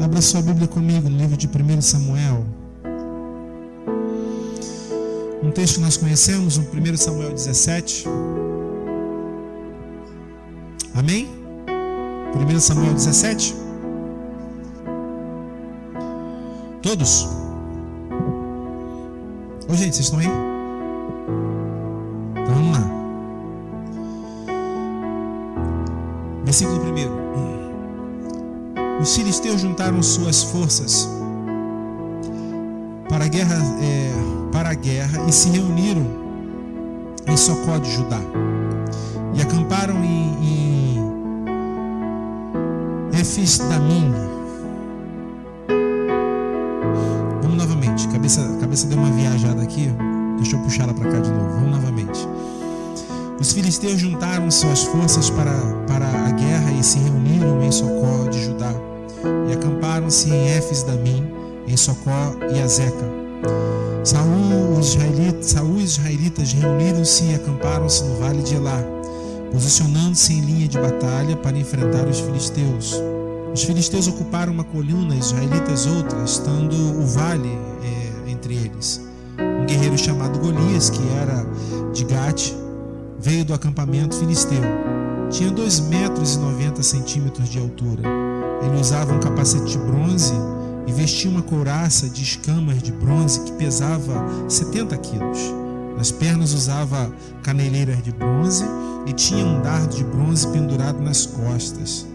Abra sua Bíblia comigo no livro de 1 Samuel. Um texto que nós conhecemos, o 1 Samuel 17. Amém? 1 Samuel 17. Todos? Ô gente, vocês estão aí? Então vamos lá. Versículo 1. Os filisteus juntaram suas forças para a guerra e se reuniram em Socó de Judá e acamparam em Efes-Damim. Vamos novamente, cabeça deu uma viajada aqui, deixa eu puxar ela para cá de novo. Vamos novamente. Os filisteus juntaram suas forças para a guerra e se reuniram em Socó de Judá e acamparam-se em Efes-Damim, em Socó e Azeca. Saul e os israelitas reuniram-se e acamparam-se no vale de Elá, posicionando-se em linha de batalha para enfrentar os filisteus. Os filisteus ocuparam uma coluna, os israelitas outra, estando o vale entre eles. Um guerreiro chamado Golias, que era de Gate, veio do acampamento filisteu. Tinha 2,90 metros de altura. Ele usava um capacete de bronze e vestia uma couraça de escamas de bronze que pesava 70 quilos. Nas pernas usava caneleiras de bronze e tinha um dardo de bronze pendurado nas costas.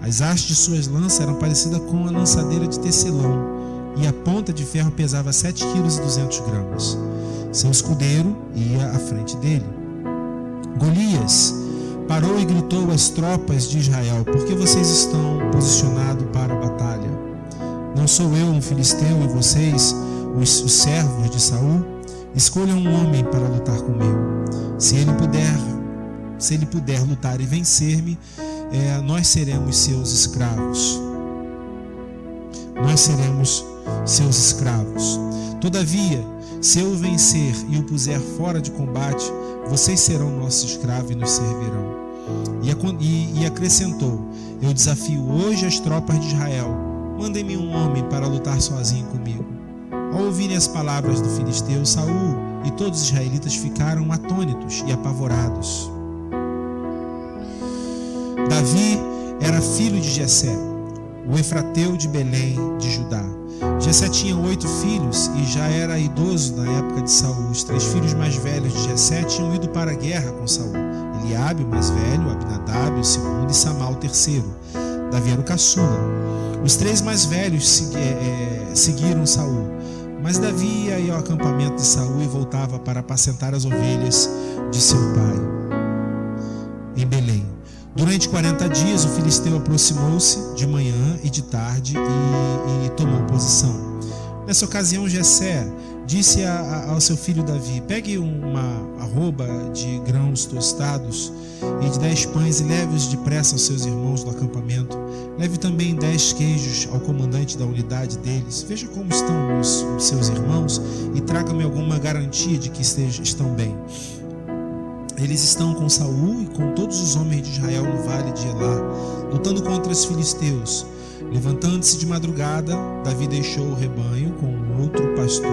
As hastes de suas lanças eram parecidas com a lançadeira de tecelão e a ponta de ferro pesava 7,2 kg. Seu escudeiro ia à frente dele. Golias parou e gritou às tropas de Israel: por que vocês estão posicionados para a batalha? Não sou eu um filisteu e vocês, os servos de Saul? Escolham um homem para lutar comigo. Se ele puder lutar e vencer-me, nós seremos seus escravos. Nós seremos seus escravos. Todavia, se eu o vencer e o puser fora de combate, vocês serão nossos escravos e nos servirão. E acrescentou: eu desafio hoje as tropas de Israel. Mandem-me um homem para lutar sozinho comigo. Ao ouvirem as palavras do filisteu, Saul e todos os israelitas ficaram atônitos e apavorados. Davi era filho de Jessé, o efrateu de Belém de Judá. Jessé tinha 8 filhos e já era idoso na época de Saul. Os 3 filhos mais velhos de Jessé tinham ido para a guerra com Saul: Eliabe, o mais velho, Abinadab, o segundo, e Samá, o terceiro. Davi era o caçula. Os 3 mais velhos seguiram Saul, mas Davi ia ao acampamento de Saul e voltava para apacentar as ovelhas de seu pai em Belém. Durante 40 dias o filisteu aproximou-se de manhã e de tarde e tomou posição. Nessa ocasião, Jessé disse ao seu filho Davi: pegue uma arroba de grãos tostados e de 10 pães e leve-os depressa aos seus irmãos do acampamento. Leve também 10 queijos ao comandante da unidade deles. Veja como estão os seus irmãos e traga-me alguma garantia de que estão bem. Eles estão com Saul e com todos os homens de Israel no vale de Elá, lutando contra os filisteus. Levantando-se de madrugada, Davi deixou o rebanho com outro pastor,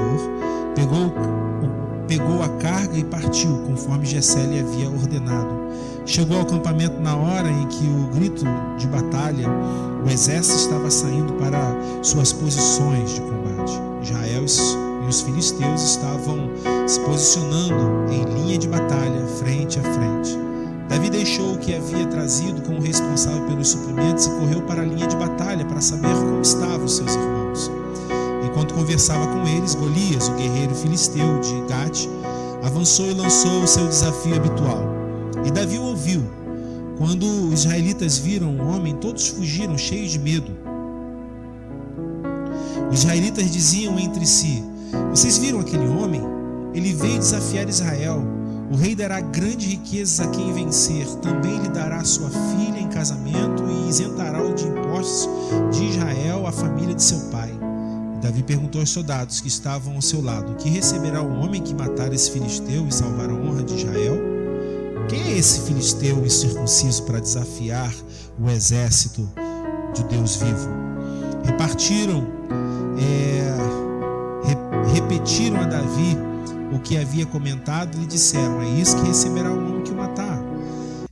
pegou a carga e partiu, conforme Jessé lhe havia ordenado. Chegou ao acampamento na hora em que o grito de batalha, o exército estava saindo para suas posições de combate. Israel e os filisteus estavam se posicionando em linha de batalha, frente a frente. Davi deixou o que havia trazido como responsável pelos suprimentos e correu para a linha de batalha para saber como estavam os seus irmãos. Enquanto conversava com eles, Golias, o guerreiro filisteu de Gate, avançou e lançou o seu desafio habitual. E Davi o ouviu. Quando os israelitas viram o homem, todos fugiram cheios de medo. Os israelitas diziam entre si: vocês viram aquele homem? Ele veio desafiar Israel. O rei dará grandes riquezas a quem vencer. Também lhe dará sua filha em casamento e isentará de impostos de Israel a família de seu pai. Davi perguntou aos soldados que estavam ao seu lado: que receberá o homem que matar esse filisteu e salvar a honra de Israel? Quem é esse filisteu incircunciso para desafiar o exército de Deus vivo? repetiram a Davi o que havia comentado e lhe disseram: é isso que receberá o homem que o matar.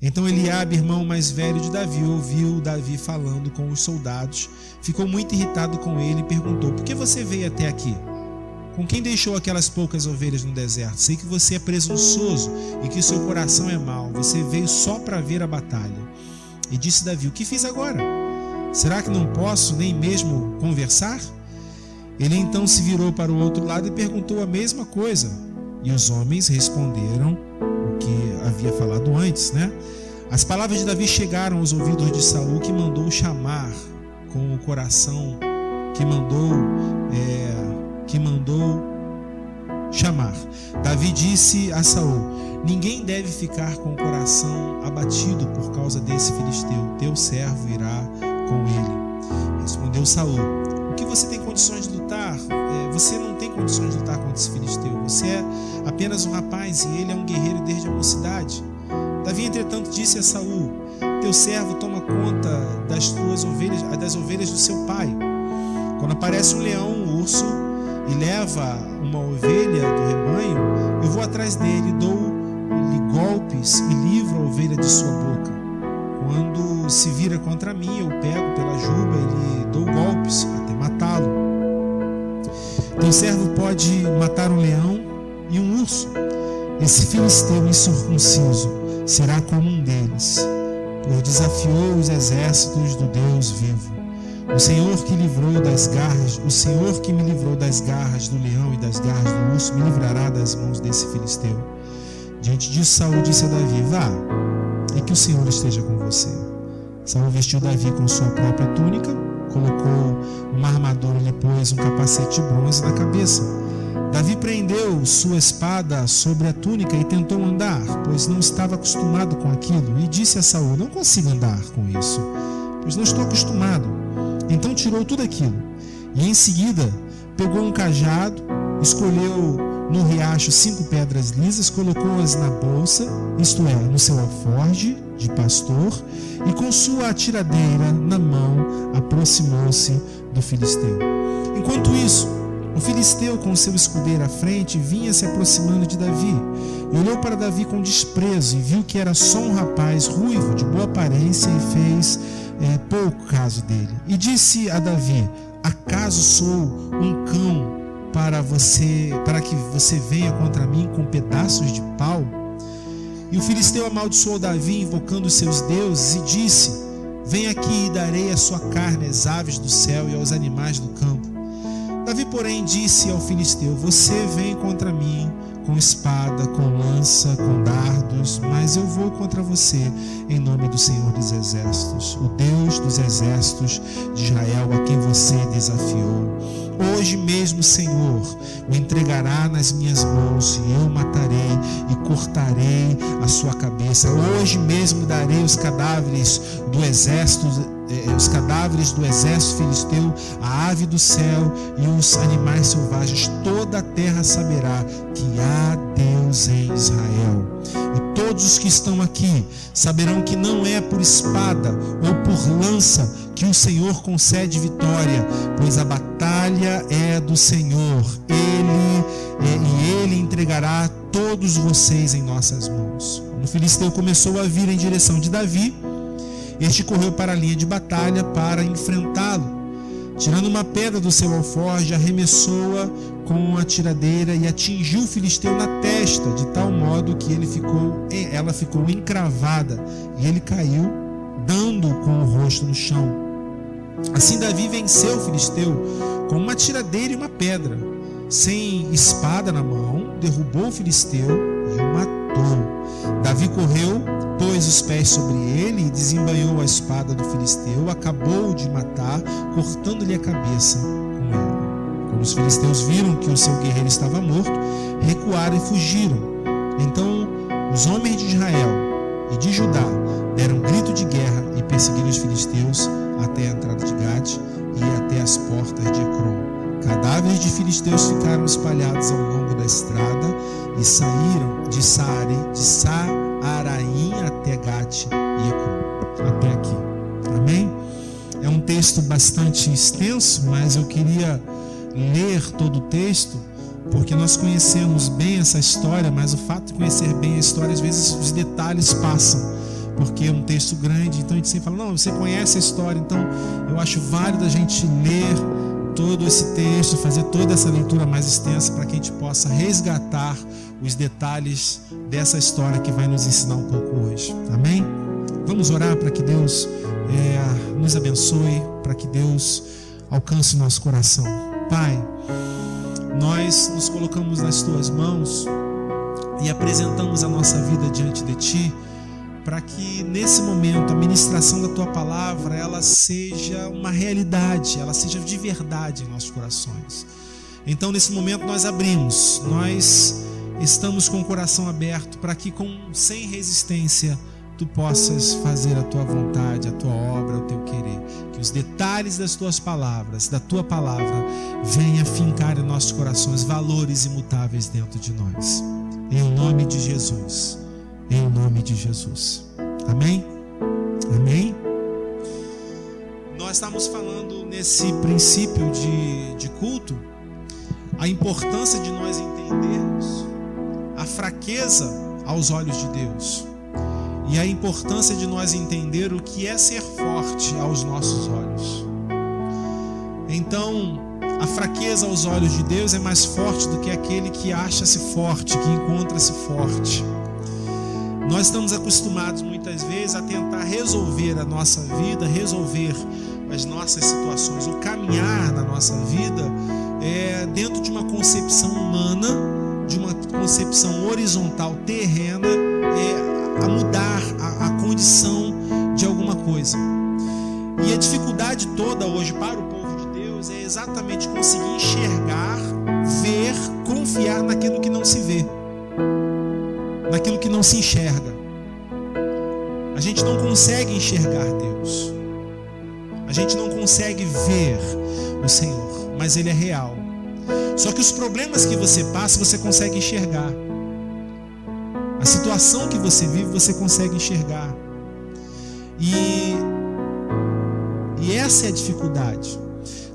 Então Eliabe, irmão mais velho de Davi, ouviu Davi falando com os soldados, ficou muito irritado com ele e perguntou: por que você veio até aqui? Com quem deixou aquelas poucas ovelhas no deserto? Sei que você é presunçoso e que o seu coração é mau. Você veio só para ver a batalha. E disse Davi: o que fiz agora? Será que não posso nem mesmo conversar? Ele então se virou para o outro lado e perguntou a mesma coisa. E os homens responderam o que havia falado antes, né? As palavras de Davi chegaram aos ouvidos de Saul, que mandou chamar com o coração, que mandou chamar. Davi disse a Saul: ninguém deve ficar com o coração abatido por causa desse filisteu. Teu servo irá com ele. Respondeu Saul: o que você tem condições de lutar? Você não tem condições de lutar contra esse filisteu. Você é apenas um rapaz e ele é um guerreiro desde a mocidade. Davi, entretanto, disse a Saul: teu servo toma conta das tuas ovelhas, das ovelhas do seu pai. Quando aparece um leão, um urso e leva uma ovelha do rebanho, eu vou atrás dele, dou-lhe golpes e livro a ovelha de sua boca. Quando se vira contra mim, eu pego pela juba e lhe dou golpes até matá-lo. Teu servo pode matar um leão e um urso. Esse filisteu incircunciso será como um deles, pois desafiou os exércitos do Deus vivo. O Senhor que me livrou das garras do leão e das garras do urso me livrará das mãos desse filisteu. Diante disso, Saul disse a Davi: vá, e que o Senhor esteja com você. Saul vestiu Davi com sua própria túnica, colocou uma armadura e lhe pôs um capacete de bronze na cabeça. Davi prendeu sua espada sobre a túnica e tentou andar, pois não estava acostumado com aquilo, e disse a Saul: não consigo andar com isso, pois não estou acostumado. Então tirou tudo aquilo e em seguida pegou um cajado, escolheu no riacho 5 pedras lisas, colocou-as na bolsa, isto é, no seu alforje de pastor, e com sua atiradeira na mão aproximou-se do filisteu. Enquanto isso, o filisteu, com seu escudeiro à frente, vinha se aproximando de Davi. E olhou para Davi com desprezo e viu que era só um rapaz ruivo, de boa aparência, e fez pouco caso dele. E disse a Davi: acaso sou um cão para que você venha contra mim com pedaços de pau? E o filisteu amaldiçoou Davi, invocando os seus deuses, e disse: vem aqui e darei a sua carne às aves do céu e aos animais do campo. Davi, porém, disse ao filisteu: você vem contra mim com espada, com lança, com dardos, mas eu vou contra você em nome do Senhor dos Exércitos, o Deus dos Exércitos de Israel, a quem você desafiou. Hoje mesmo, Senhor, o entregará nas minhas mãos e eu o matarei e cortarei a sua cabeça. Hoje mesmo darei os cadáveres do exército filisteu, a ave do céu e os animais selvagens. Toda a terra saberá que há Deus em Israel. E todos os que estão aqui saberão que não é por espada ou por lança que o Senhor concede vitória, pois a batalha é do Senhor. Ele entregará todos vocês em nossas mãos. Quando o filisteu começou a vir em direção de Davi, este correu para a linha de batalha para enfrentá-lo. Tirando uma pedra do seu alforje, arremessou-a com a tiradeira e atingiu o filisteu na testa, de tal modo que ela ficou encravada e ele caiu, dando com o rosto no chão. Assim Davi venceu o filisteu com uma tiradeira e uma pedra. Sem espada na mão, derrubou o filisteu e o matou. Davi correu, pôs os pés sobre ele e desembainhou a espada do filisteu, acabou de matar, cortando-lhe a cabeça com ela. Quando os filisteus viram que o seu guerreiro estava morto, recuaram e fugiram. Então os homens de Israel e de Judá deram um grito de guerra e perseguiram os filisteus até a entrada de Gate e até as portas de Ecrom. Cadáveres de filisteus ficaram espalhados ao longo da estrada e saíram de Saaraim até Gate e Ecrom. Até aqui. Amém? É um texto bastante extenso, mas eu queria ler todo o texto, porque nós conhecemos bem essa história, mas o fato de conhecer bem a história, às vezes os detalhes passam, porque é um texto grande, então a gente sempre fala, não, você conhece a história, então eu acho válido a gente ler todo esse texto, fazer toda essa leitura mais extensa, para que a gente possa resgatar os detalhes dessa história que vai nos ensinar um pouco hoje. Amém? Vamos orar para que Deus nos abençoe, para que Deus alcance o nosso coração. Pai, nós nos colocamos nas Tuas mãos e apresentamos a nossa vida diante de Ti, para que nesse momento a ministração da Tua palavra ela seja uma realidade, ela seja de verdade em nossos corações. Então nesse momento nós abrimos, nós estamos com o coração aberto para que sem resistência Tu possas fazer a Tua vontade, a Tua obra, o Teu querer. Que os detalhes das Tuas palavras, da Tua palavra, venham fincar em nossos corações valores imutáveis dentro de nós. Em nome de Jesus. Em nome de Jesus. Amém? Amém? Nós estamos falando nesse princípio de culto, a importância de nós entendermos a fraqueza aos olhos de Deus. E a importância de nós entender o que é ser forte aos nossos olhos. Então, a fraqueza aos olhos de Deus é mais forte do que aquele que acha-se forte, que encontra-se forte. Nós estamos acostumados muitas vezes a tentar resolver a nossa vida, resolver as nossas situações, o caminhar na nossa vida dentro de uma concepção humana, de uma concepção horizontal, terrena, a mudar a condição de alguma coisa. E a dificuldade toda hoje para o povo de Deus é exatamente conseguir enxergar, ver, confiar naquilo que não se vê, naquilo que não se enxerga. A gente não consegue enxergar Deus, a gente não consegue ver o Senhor, mas Ele é real. Só que os problemas que você passa, você consegue enxergar. A situação que você vive, você consegue enxergar. E essa é a dificuldade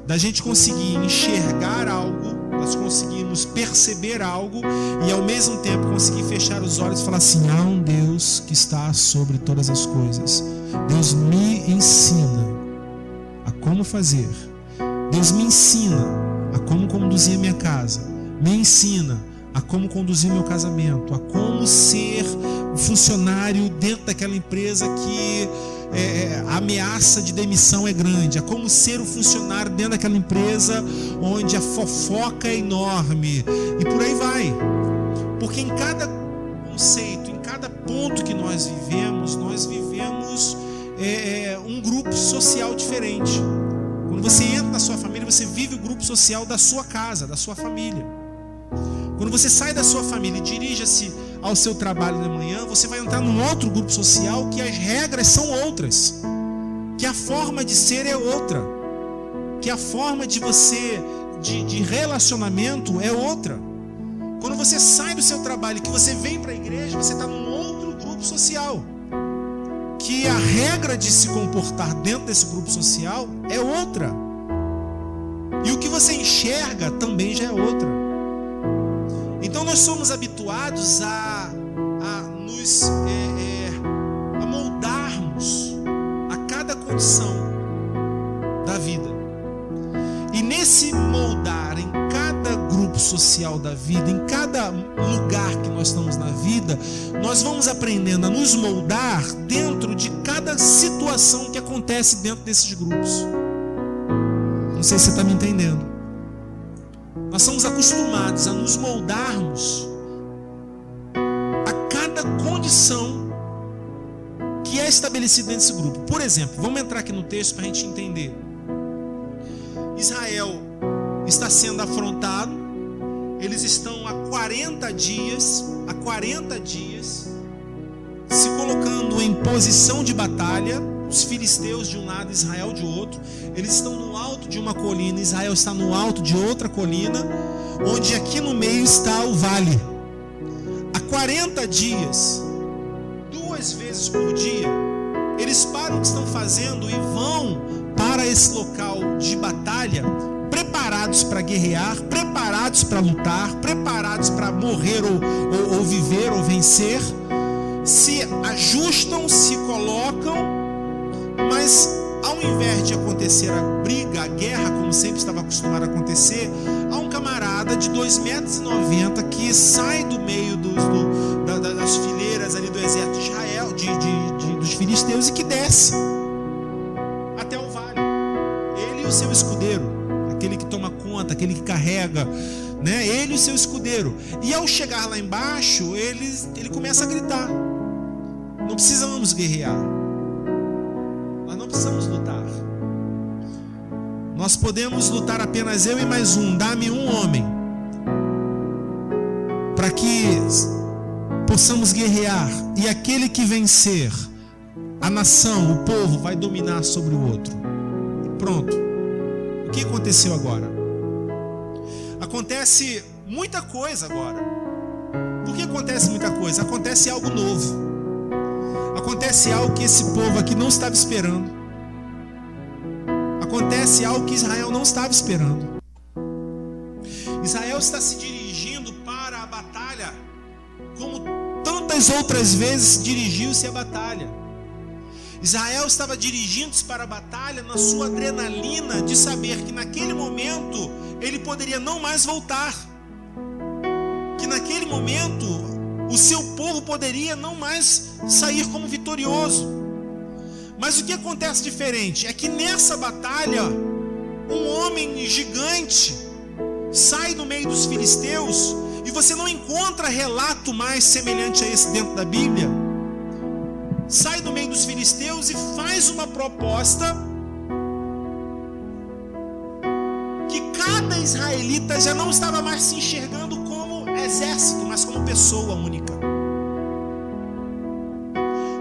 da gente conseguir enxergar algo, nós conseguimos perceber algo e ao mesmo tempo conseguir fechar os olhos e falar assim: há um Deus que está sobre todas as coisas. Deus me ensina a como fazer. Deus me ensina a como conduzir a minha casa. Me ensina a como conduzir meu casamento, a como ser um funcionário dentro daquela empresa que a ameaça de demissão é grande, a como ser um funcionário dentro daquela empresa onde a fofoca é enorme, e por aí vai. Porque em cada conceito, em cada ponto que nós vivemos um grupo social diferente. Quando você entra na sua família, você vive o grupo social da sua casa, da sua família. Quando você sai da sua família e dirige-se ao seu trabalho de manhã, você vai entrar num outro grupo social que as regras são outras, que a forma de ser é outra, que a forma de você, de relacionamento é outra. Quando você sai do seu trabalho e que você vem para a igreja, você está num outro grupo social, que a regra de se comportar dentro desse grupo social é outra, e o que você enxerga também já é outra. Então nós somos habituados a moldarmos a cada condição da vida. E nesse moldar em cada grupo social da vida, em cada lugar que nós estamos na vida, nós vamos aprendendo a nos moldar dentro de cada situação que acontece dentro desses grupos. Não sei se você está me entendendo. Nós somos acostumados a nos moldarmos a cada condição que é estabelecida dentro desse grupo. Por exemplo, vamos entrar aqui no texto para a gente entender. Israel está sendo afrontado, eles estão há 40 dias se colocando em posição de batalha. Os filisteus de um lado, Israel de outro. Eles estão no alto de uma colina, Israel está no alto de outra colina, onde aqui no meio está o vale. Há 40 dias, 2 vezes por dia, eles param o que estão fazendo e vão para para esse local de batalha preparados para guerrear, preparados para lutar, preparados para morrer ou viver ou vencer, se ajustam, se colocam, mas ao invés de acontecer a briga, a guerra, como sempre estava acostumado a acontecer, há um camarada de 2,90 metros que sai do meio das fileiras ali do exército de Israel, dos filisteus, e que desce até o vale. Ele e o seu escudeiro, aquele que toma conta, aquele que carrega, né? Ele e o seu escudeiro. E ao chegar lá embaixo, ele começa a gritar: não precisamos guerrear, nós não precisamos lutar, nós podemos lutar apenas eu e mais um, dá-me um homem, para que possamos guerrear, e aquele que vencer, a nação, o povo, vai dominar sobre o outro. Pronto. O que aconteceu agora? Acontece muita coisa agora. Por que acontece muita coisa? Acontece algo novo. Acontece algo que esse povo aqui não estava esperando. Acontece algo que Israel não estava esperando. Israel está se dirigindo para a batalha como tantas outras vezes dirigiu-se à batalha. Israel estava dirigindo-se para a batalha na sua adrenalina de saber que naquele momento ele poderia não mais voltar, que naquele momento o seu povo poderia não mais sair como vitorioso. Mas o que acontece diferente é que nessa batalha um homem gigante sai do meio dos filisteus, e você não encontra relato mais semelhante a esse dentro da Bíblia. Sai do meio dos filisteus e faz uma proposta que cada israelita já não estava mais se enxergando como exército, mas como pessoa única.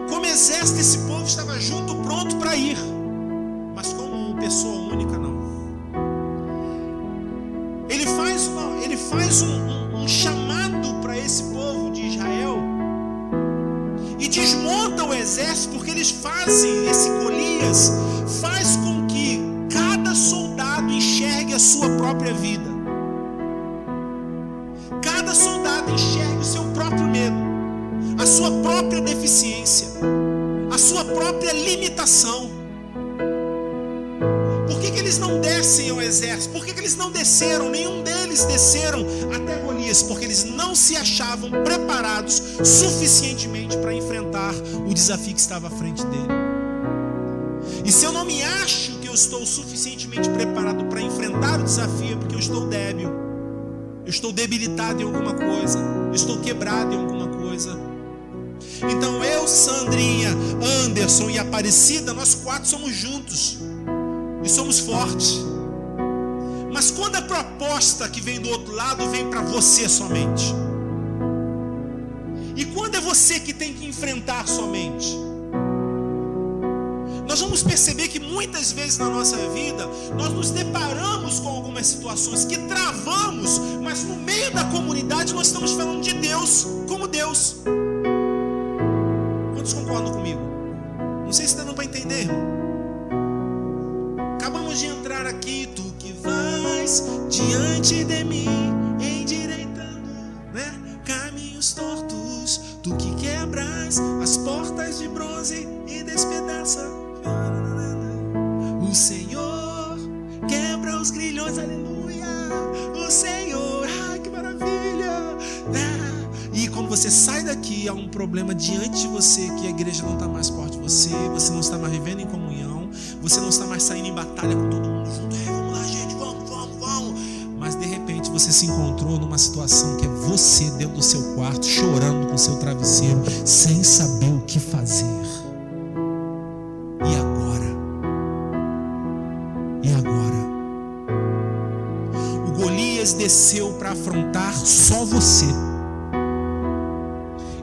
Como exército, esse povo estava junto, pronto para ir, mas como pessoa única, não. Ele faz um chamado para esse povo de Israel e desmonta o exército, porque eles fazem, esse Golias faz com que cada soldado enxergue a sua própria vida. Cada soldado enxergue o seu próprio medo, a sua própria deficiência, a sua própria limitação. Por que eles não descem ao exército? Por que eles não desceram? Nenhum deles desceram até Golias, porque eles não se achavam preparados suficientemente para enfrentar o desafio que estava à frente dele. E se eu não me acho que eu estou suficientemente preparado para enfrentar o desafio, é porque eu estou débil, eu estou debilitado em alguma coisa, eu estou quebrado em alguma coisa. Então eu, Sandrinha, Anderson e Aparecida, nós quatro somos juntos e somos fortes. Mas quando a proposta que vem do outro lado vem para você somente, e quando é você que tem que enfrentar somente, nós vamos perceber que muitas vezes na nossa vida nós nos deparamos com algumas situações que travamos, mas no meio da comunidade nós estamos falando de Deus como Deus. Quantos concordam comigo? Não sei se está dando para entender, irmão. Acabamos de entrar aqui, tu que vais diante de mim, endireitando, né, caminhos tortos, tu que quebras as portas de bronze e despedaça. O Senhor quebra os grilhões, aleluia. O Senhor, ai que maravilha. E quando você sai daqui, há um problema diante de você, que a igreja não está mais forte de você, você não está mais vivendo em comunhão, você não está mais saindo em batalha com todo mundo junto. Vamos lá, gente, vamos. Mas de repente você se encontrou numa situação que é você dentro do seu quarto, chorando com seu travesseiro, sem saber o que fazer. E agora? O Golias desceu para afrontar só você.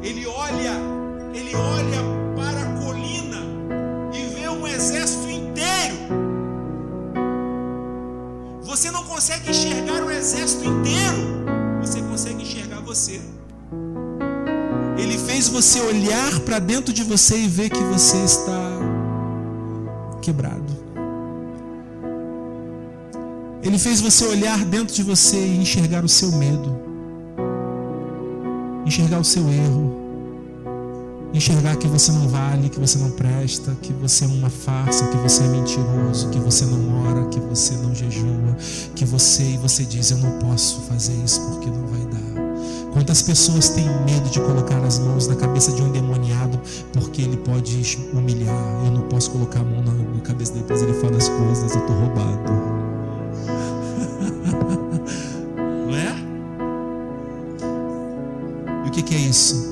Ele olha para a colina e vê um exército inteiro. Você não consegue enxergar o exército inteiro, você consegue enxergar você. Ele fez você olhar para dentro de você e ver que você está quebrado, Ele fez você olhar dentro de você e enxergar o seu medo, enxergar o seu erro, enxergar que você não vale, que você não presta, que você é uma farsa, que você é mentiroso, que você não ora, que você não jejua, que você diz: eu não posso fazer isso porque não vai dar. Quantas pessoas têm medo de colocar as mãos na cabeça de um endemoniado porque ele pode humilhar? Eu não posso colocar a mão na cabeça dele, depois ele fala as coisas, eu estou roubado. Não é? E o que é isso?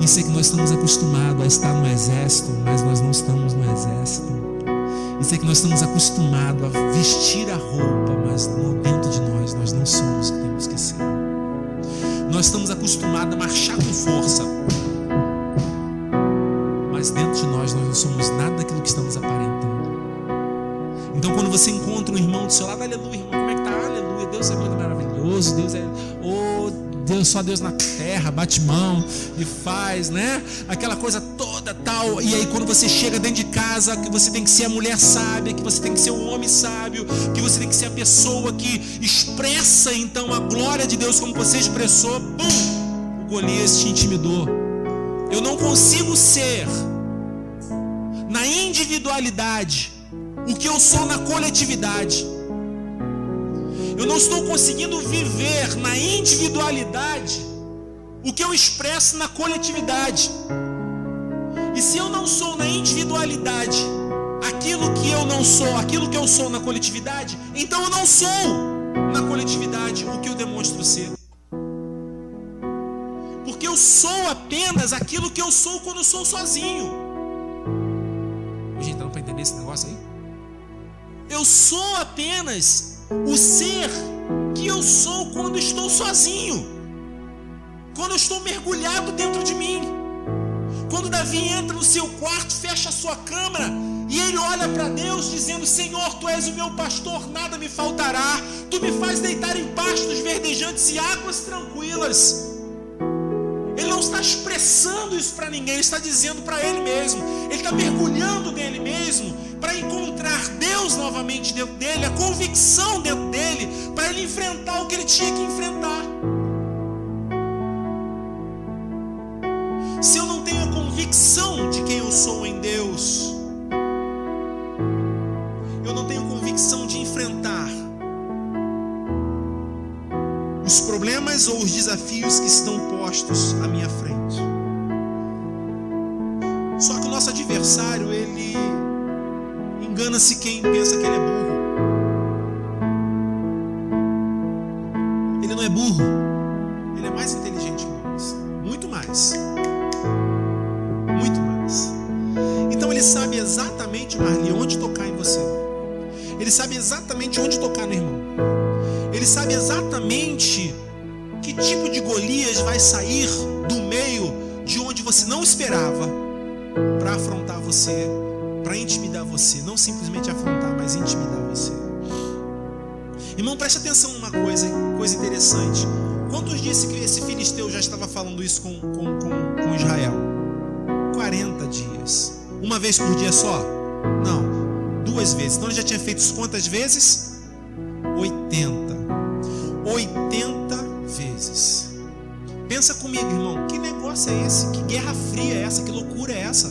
Isso é que nós estamos acostumados a estar no exército, mas nós não estamos no exército. Isso é que nós estamos acostumados a vestir a roupa, mas dentro de nós não somos o que temos que ser. Nós estamos acostumados a marchar com força, mas dentro de nós não somos nada daquilo que estamos aparentando. Então quando você encontra um irmão do seu lado: aleluia, irmão, como é que tá? Aleluia, Deus é muito maravilhoso, Deus é... Deus, só Deus na terra, bate mão e faz, né? Aquela coisa toda tal. E aí quando você chega dentro de casa, que você tem que ser a mulher sábia, que você tem que ser o homem sábio, que você tem que ser a pessoa que expressa então a glória de Deus como você expressou, pum! O Golias te intimidou. Eu não consigo ser na individualidade o que eu sou na coletividade. Eu não estou conseguindo viver na individualidade o que eu expresso na coletividade. E se eu não sou na individualidade aquilo que eu não sou, aquilo que eu sou na coletividade, então eu não sou na coletividade o que eu demonstro ser. Porque eu sou apenas aquilo que eu sou quando eu sou sozinho. Gente, dá para entender esse negócio aí? Eu sou apenas o ser que eu sou quando estou sozinho, quando eu estou mergulhado dentro de mim. Quando Davi entra no seu quarto, fecha a sua câmara e ele olha para Deus dizendo: Senhor, Tu és o meu pastor, nada me faltará, Tu me faz deitar em pastos verdejantes e águas tranquilas. Ele não está expressando isso para ninguém, ele está dizendo para ele mesmo. Ele está mergulhando nele mesmo para encontrar Deus novamente dentro dele, a convicção dentro dele, para ele enfrentar o que ele tinha que enfrentar. Se eu não tenho a convicção de quem eu sou em Deus, eu não tenho convicção de enfrentar os problemas ou os desafios que estão postos à minha frente. Só que o nosso adversário, ele engana-se quem pensa que ele é burro. Ele não é burro, ele é mais inteligente que nós, muito mais. Muito mais. Então ele sabe exatamente, Marli, onde tocar em você. Ele sabe exatamente onde tocar no irmão. Ele sabe exatamente que tipo de Golias vai sair do meio de onde você não esperava para afrontar você, para intimidar você. Não simplesmente afrontar, mas intimidar você. Irmão, preste atenção numa coisa interessante. Quantos dias esse filisteu já estava falando isso com Israel? 40 dias. Uma vez por dia só? Não, 2 vezes. Então ele já tinha feito isso quantas vezes? 80 vezes. Pensa comigo, irmão, que negócio é esse? Que guerra fria é essa? Que loucura é essa?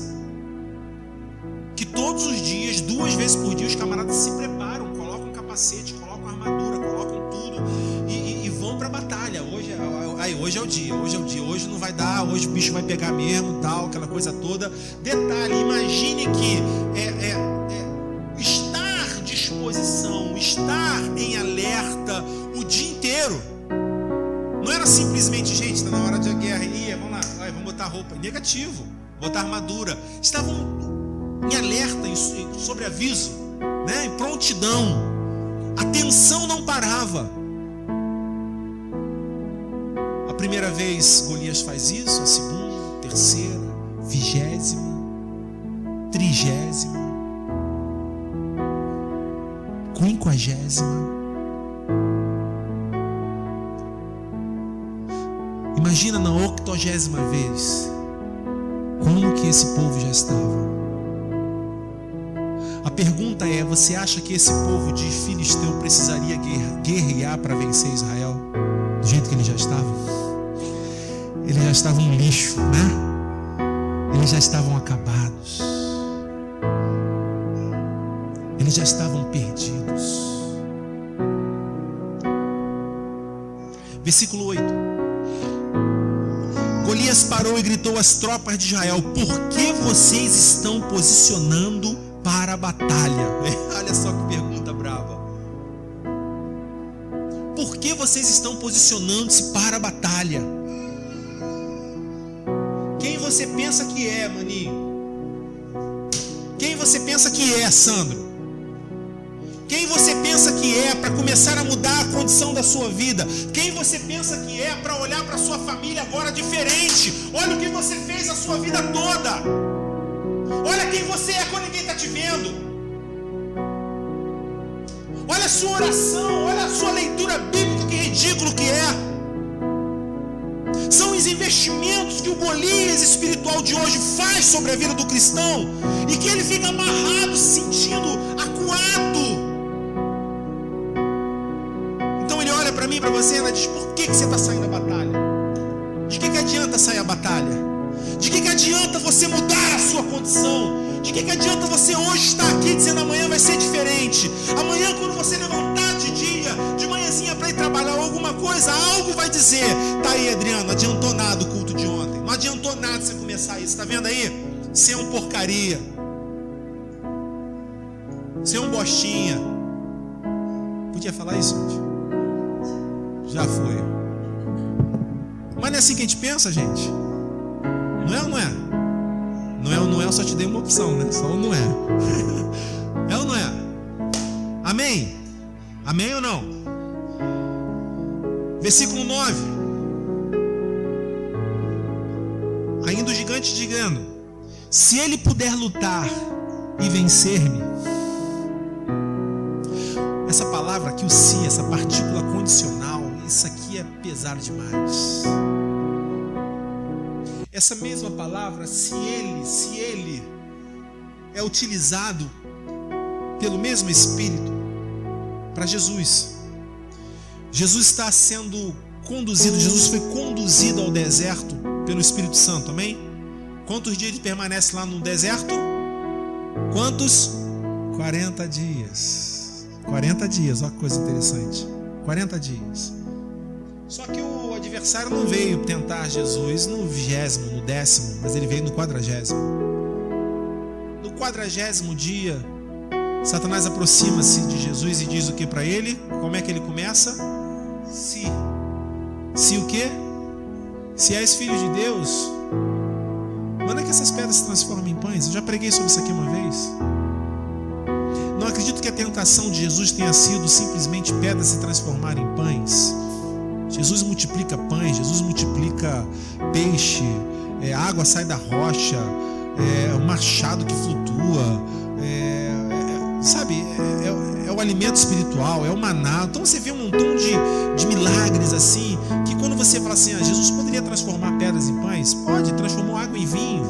Que todos os dias, 2 vezes por dia, os camaradas se preparam, colocam capacete, colocam armadura, colocam tudo e vão para a batalha. Hoje é o dia, hoje não vai dar, hoje o bicho vai pegar mesmo, tal, aquela coisa toda. Detalhe, imagine que estar à disposição, estar em alerta o dia inteiro. Não era simplesmente, gente, está na hora de guerra, vamos lá, vamos botar roupa. Negativo, botar armadura. Estavam em alerta, em sobreaviso, né? Em prontidão. A tensão não parava. A primeira vez Golias faz isso, a segunda, terceira, 20ª, 30ª, 50ª. Imagina na 80ª vez como que esse povo já estava. pergunta é: você acha que esse povo de Filisteu precisaria guerrear para vencer Israel? Do jeito que eles já estavam? Eles já estavam um lixo, né? Eles já estavam acabados. Eles já estavam perdidos. Versículo 8. Golias parou e gritou às tropas de Israel: por que vocês estão posicionando para a batalha? Olha só que pergunta brava. Por que vocês estão posicionando-se para a batalha? Quem você pensa que é, maninho? Quem você pensa que é, Sandro? Quem você pensa que é para começar a mudar a condição da sua vida? Quem você pensa que é para olhar para a sua família agora diferente? Olha o que você fez a sua vida toda. Olha quem você é quando ninguém está te vendo. Olha a sua oração, olha a sua leitura bíblica, que ridículo que é. São os investimentos que o Golias espiritual de hoje faz sobre a vida do cristão e que ele fica amarrado, se sentindo acuado. Então ele olha para mim, para você, e diz: por que você está saindo da batalha? De que adianta sair a batalha? De que adianta você mudar a sua condição? De que adianta você hoje estar aqui dizendo amanhã vai ser diferente? Amanhã, quando você levantar de dia, de manhãzinha para ir trabalhar ou alguma coisa, algo vai dizer: tá aí, Adriano, não adiantou nada o culto de ontem. Não adiantou nada você começar isso. Tá vendo aí? Você é um porcaria. Você é um bostinha. Podia falar isso, gente? Já foi. Mas não é assim que a gente pensa, gente? Não é ou não é? Não é ou não é, eu só te dei uma opção, né? Só ou não é. É ou não é? Amém? Amém ou não? Versículo 9. Ainda o gigante dizendo: se ele puder lutar e vencer-me. Essa palavra aqui, o se, essa partícula condicional, isso aqui é pesado demais. Essa mesma palavra, se ele é utilizado pelo mesmo Espírito para Jesus. Jesus está sendo conduzido, Jesus foi conduzido ao deserto pelo Espírito Santo, amém? Quantos dias ele permanece lá no deserto? Quantos? 40 dias. 40 dias, olha que coisa interessante. 40 dias. Só que o adversário não veio tentar Jesus no 20º, no 10º, mas ele veio no 40º. No 40º dia, Satanás aproxima-se de Jesus e diz o que para ele? Como é que ele começa? Se o quê? Se és filho de Deus, manda que essas pedras se transformem em pães. Eu já preguei sobre isso aqui uma vez. Não acredito que a tentação de Jesus tenha sido simplesmente pedras se transformarem em pães. Jesus multiplica pães, Jesus multiplica peixe, água sai da rocha, o machado que flutua, sabe, é o alimento espiritual, é o maná. Então você vê um montão de milagres assim, que quando você fala assim: Jesus poderia transformar pedras em pães? Pode, transformou água em vinho.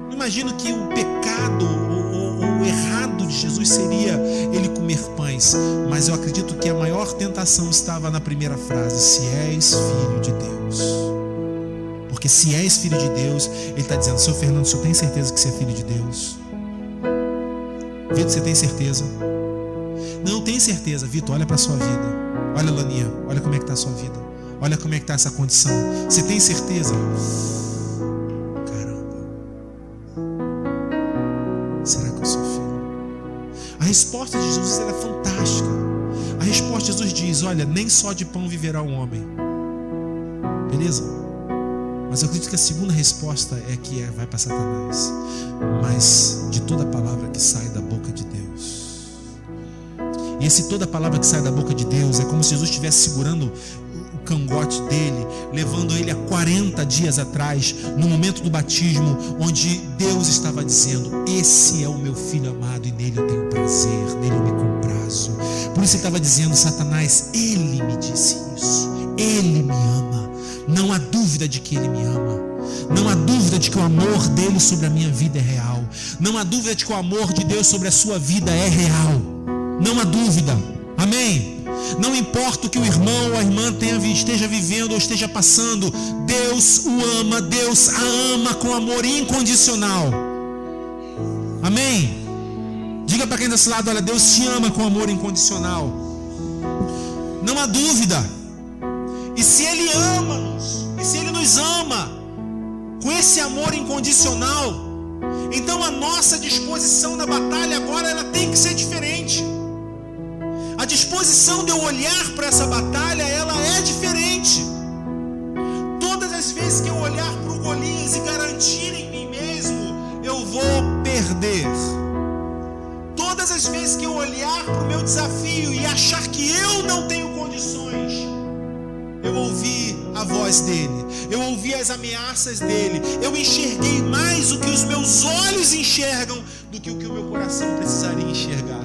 Não imagino que o pecado ou o errado de Jesus seria ele comer pães, mas eu acredito que a maior tentação estava na primeira frase: se és filho de Deus. Porque se és filho de Deus, ele está dizendo: seu Fernando, o senhor tem certeza que você é filho de Deus? Vitor, você tem certeza? Não tem certeza, Vitor, olha para a sua vida. Olha, Laninha, olha como é que está a sua vida. Olha como é que está essa condição. Você tem certeza? Caramba. Será que eu sou filho? A resposta de Jesus é fantástica. A resposta de Jesus diz: olha, nem só de pão viverá o homem. Beleza? Mas eu acredito que a segunda resposta é que vai para Satanás, mas de toda palavra que sai da boca de Deus. E esse toda palavra que sai da boca de Deus é como se Jesus estivesse segurando o cangote dele, levando ele a 40 dias atrás, no momento do batismo, onde Deus estava dizendo: esse é o meu filho amado e nele eu tenho prazer, nele eu me comprazo. Por isso ele estava dizendo: Satanás, ele me disse isso, ele me ama. Não há dúvida de que ele me ama. Não há dúvida de que o amor dele sobre a minha vida é real. Não há dúvida de que o amor de Deus sobre a sua vida é real. Não há dúvida. Amém? Não importa o que o irmão ou a irmã esteja vivendo ou esteja passando, Deus o ama, Deus a ama com amor incondicional. Amém? Diga para quem está desse lado, olha, Deus te ama com amor incondicional. Não há dúvida. E se Ele ama-nos, e se Ele nos ama com esse amor incondicional, então a nossa disposição na batalha agora ela tem que ser diferente. A disposição de eu olhar para essa batalha, ela é diferente. Todas as vezes que eu olhar para o Golias e garantir em mim mesmo, eu vou perder. Todas as vezes que eu olhar para o meu desafio e achar que eu não tenho condições, eu ouvi a voz dele, eu ouvi as ameaças dele, eu enxerguei mais o que os meus olhos enxergam do que o que o meu coração precisaria enxergar.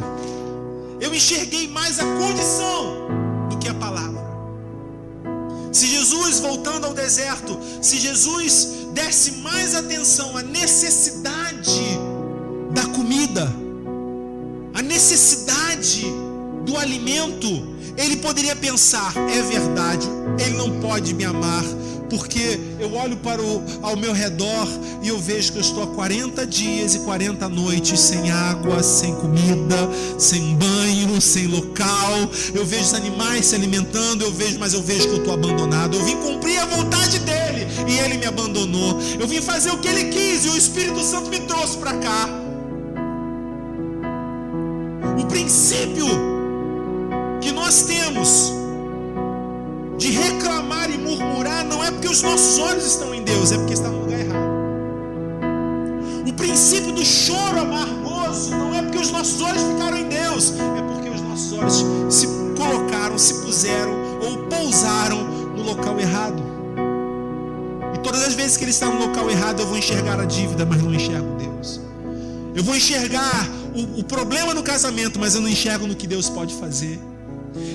Eu enxerguei mais a condição do que a palavra. Se Jesus, voltando ao deserto, se Jesus desse mais atenção à necessidade da comida, à necessidade do alimento, ele poderia pensar, é verdade, ele não pode me amar, porque eu olho para ao meu redor e eu vejo que eu estou há 40 dias e 40 noites sem água, sem comida, sem banho, sem local. Eu vejo os animais se alimentando, mas eu vejo que eu estou abandonado. Eu vim cumprir a vontade dele e ele me abandonou. Eu vim fazer o que ele quis e o Espírito Santo me trouxe para cá. O princípio que nós temos de reclamar e murmurar não é porque os nossos olhos estão em Deus, é porque está no lugar errado. O princípio do choro amargoso não é porque os nossos olhos ficaram em Deus, é porque os nossos olhos se colocaram, se puseram ou pousaram no local errado. E todas as vezes que ele está no local errado, eu vou enxergar a dívida, mas não enxergo Deus. Eu vou enxergar o problema no casamento, mas eu não enxergo no que Deus pode fazer.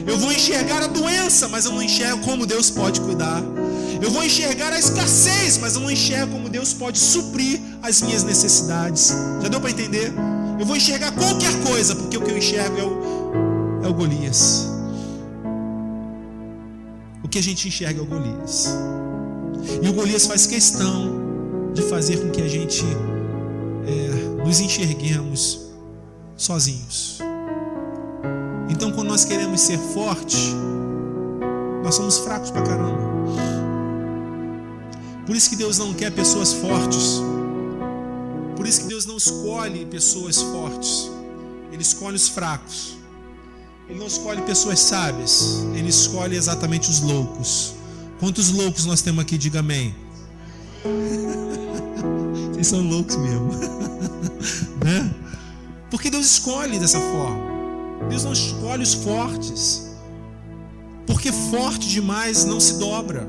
Eu vou enxergar a doença, mas eu não enxergo como Deus pode cuidar. Eu vou enxergar a escassez, mas eu não enxergo como Deus pode suprir as minhas necessidades. Já deu para entender? Eu vou enxergar qualquer coisa, porque o que eu enxergo é o Golias. O que a gente enxerga é o Golias. E o Golias faz questão de fazer com que a gente nos enxerguemos sozinhos. Então, quando nós queremos ser fortes, nós somos fracos pra caramba. Por isso que Deus não quer pessoas fortes. Por isso que Deus não escolhe pessoas fortes. Ele escolhe os fracos. Ele não escolhe pessoas sábias. Ele escolhe exatamente os loucos. Quantos loucos nós temos aqui? Diga amém. Vocês são loucos mesmo. Né? Porque Deus escolhe dessa forma. Deus não escolhe os fortes, porque forte demais não se dobra.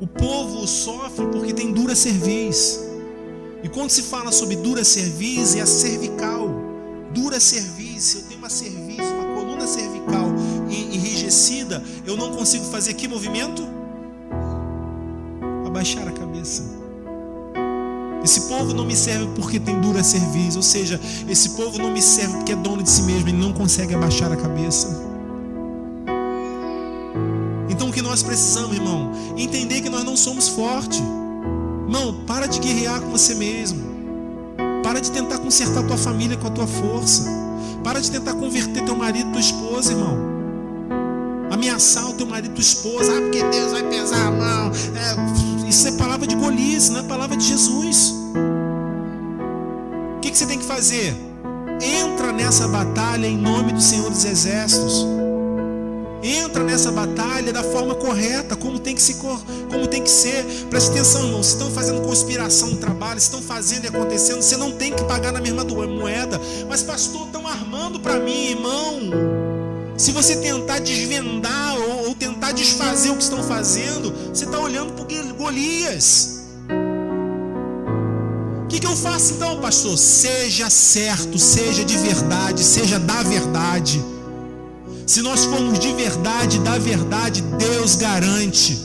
O povo sofre porque tem dura cerviz. E quando se fala sobre dura cerviz, é a cervical. Dura cerviz, se eu tenho uma cerviz, uma coluna cervical enrijecida, eu não consigo fazer que movimento? Abaixar a cabeça. Esse povo não me serve porque tem dura cerviz, ou seja, esse povo não me serve porque é dono de si mesmo, ele não consegue abaixar a cabeça. Então o que nós precisamos, irmão, entender que nós não somos fortes. Irmão, para de guerrear com você mesmo. Para de tentar consertar tua família com a tua força. Para de tentar converter teu marido e tua esposa, irmão. Ameaçar o teu marido e tua esposa, porque Deus vai pesar a mão. Isso é palavra de Golias, não é palavra de Jesus. O que você tem que fazer? Entra nessa batalha em nome do Senhor dos Exércitos. Entra nessa batalha da forma correta, como tem que ser. Preste atenção, irmão. Se estão fazendo conspiração no trabalho, se estão fazendo e acontecendo, você não tem que pagar na mesma moeda. Mas pastor, estão armando para mim, irmão. Se você tentar desvendar ou tentar desfazer o que estão fazendo, você está olhando para Golias. O que eu faço então, pastor? Seja certo, seja de verdade, seja da verdade. Se nós formos de verdade, da verdade, Deus garante.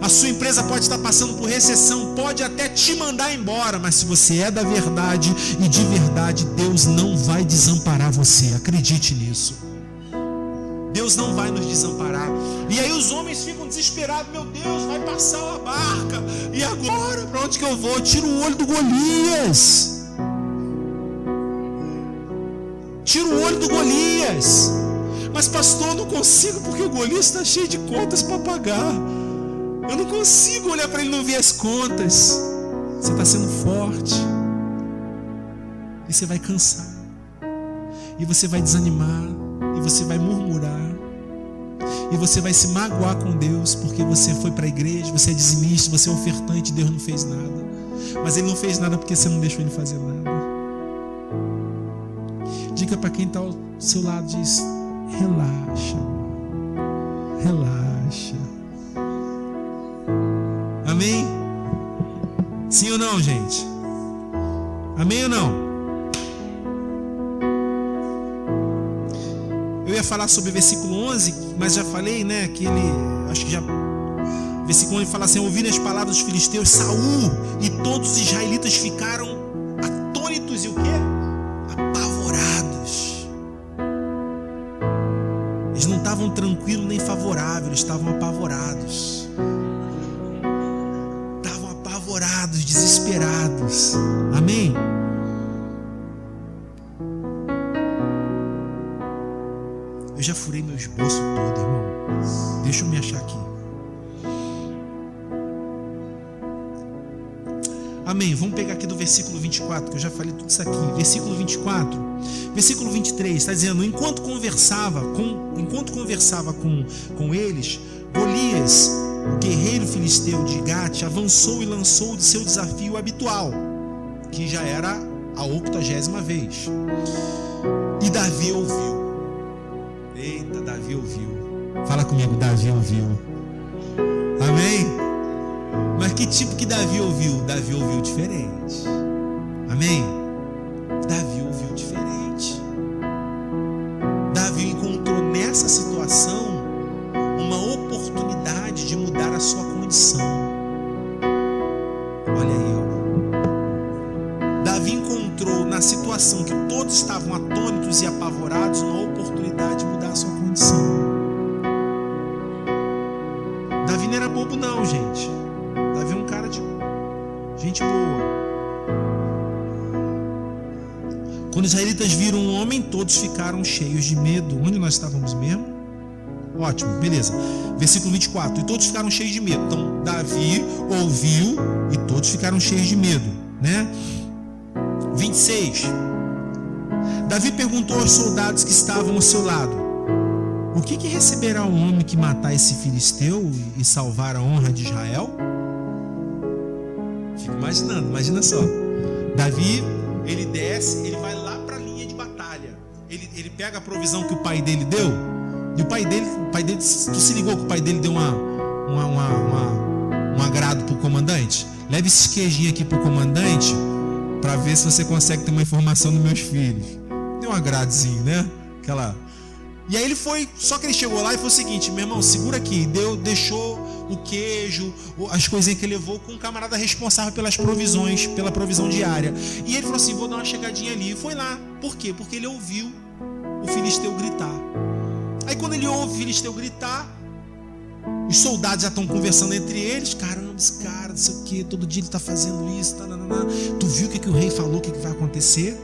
A sua empresa pode estar passando por recessão, pode até te mandar embora, mas se você é da verdade e de verdade, Deus não vai desamparar você. Acredite nisso. Deus não vai nos desamparar. E aí os homens ficam desesperados. Meu Deus, vai passar uma barca. E agora? Para onde que eu vou? Tira o olho do Golias. Tira o olho do Golias. Mas pastor, eu não consigo porque o Golias está cheio de contas para pagar. Eu não consigo olhar para ele e não ver as contas. Você está sendo forte. E você vai cansar. E você vai desanimar. E você vai murmurar. E você vai se magoar com Deus. Porque você foi para a igreja, você é dizimista, você é ofertante, Deus não fez nada. Mas Ele não fez nada porque você não deixou Ele fazer nada. Diga para quem está ao seu lado, diz: relaxa, relaxa. Amém? Sim ou não, gente? Amém ou não? Eu ia falar sobre o versículo 11, mas já falei, né? Que ele, acho que já... Versículo 11 fala assim: ouvindo as palavras dos filisteus, Saul e todos os israelitas ficaram atônitos e o quê? Apavorados. Eles não estavam tranquilos nem favoráveis, eles estavam apavorados. Desesperados. Amém? Eu já furei meu esboço todo, irmão. Deixa eu me achar aqui. Amém? Vamos pegar aqui do versículo 24, que eu já falei tudo isso aqui. Versículo 24. Versículo 23 está dizendo: enquanto conversava com eles, Golias, o guerreiro filisteu de Gate, avançou e lançou de seu desafio habitual, que já era a 80ª vez. E Davi ouviu. Eita, Davi ouviu. Fala comigo, Davi ouviu. Amém? Mas que tipo que Davi ouviu? Davi ouviu diferente. Amém? Davi ouviu diferente. Davi encontrou nessa situação uma oportunidade de mudar a sua condição. Olha aí, ó. Davi encontrou na situação que todos estavam atônitos e apavorados uma oportunidade de mudar a sua condição. Davi não era bobo não, gente. Davi é um cara de gente boa. Quando os israelitas viram um homem, todos ficaram cheios de medo. Onde nós estávamos mesmo? Ótimo, beleza. Versículo 24. E todos ficaram cheios de medo. Então, Davi ouviu e todos ficaram cheios de medo, né? 26. Davi perguntou aos soldados que estavam ao seu lado: o que receberá o homem que matar esse filisteu e salvar a honra de Israel? Fico imaginando, imagina só. Davi, ele desce, ele vai lá para a linha de batalha. Ele pega a provisão que o pai dele deu. E o pai dele, tu se ligou que o pai dele deu um agrado pro comandante? Leve esses queijinhos aqui pro comandante para ver se você consegue ter uma informação dos meus filhos. Deu um agradozinho, né? E aí ele foi, só que ele chegou lá e foi o seguinte: meu irmão, segura aqui. Deixou o queijo, as coisinhas que ele levou com um camarada responsável pelas provisões, pela provisão diária. E ele falou assim: vou dar uma chegadinha ali. E foi lá. Por quê? Porque ele ouviu o filisteu gritar. Aí quando ele ouve o filisteu gritar, os soldados já estão conversando entre eles: caramba, esse cara, não sei o que, todo dia ele está fazendo isso, tu viu o que o rei falou, o que vai acontecer?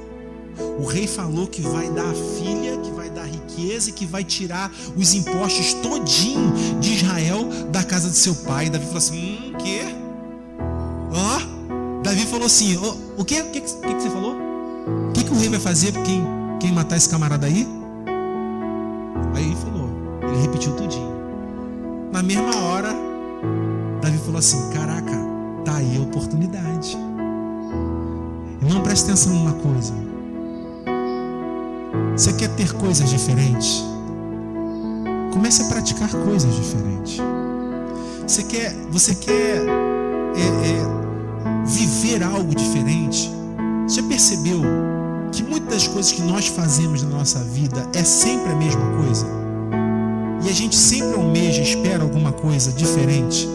O rei falou que vai dar a filha, que vai dar riqueza e que vai tirar os impostos todinho de Israel da casa de seu pai. Davi falou assim: o quê? Davi falou assim: o que você falou? O que o rei vai fazer por quem matar esse camarada aí? Aí ele falou, ele repetiu tudinho. Na mesma hora, Davi falou assim: caraca, tá aí a oportunidade. Irmão, preste atenção numa coisa. Você quer ter coisas diferentes? Comece a praticar coisas diferentes. Você quer viver algo diferente? Você já percebeu que muitas das coisas que nós fazemos na nossa vida é sempre a mesma coisa? E a gente sempre almeja, espera alguma coisa diferente?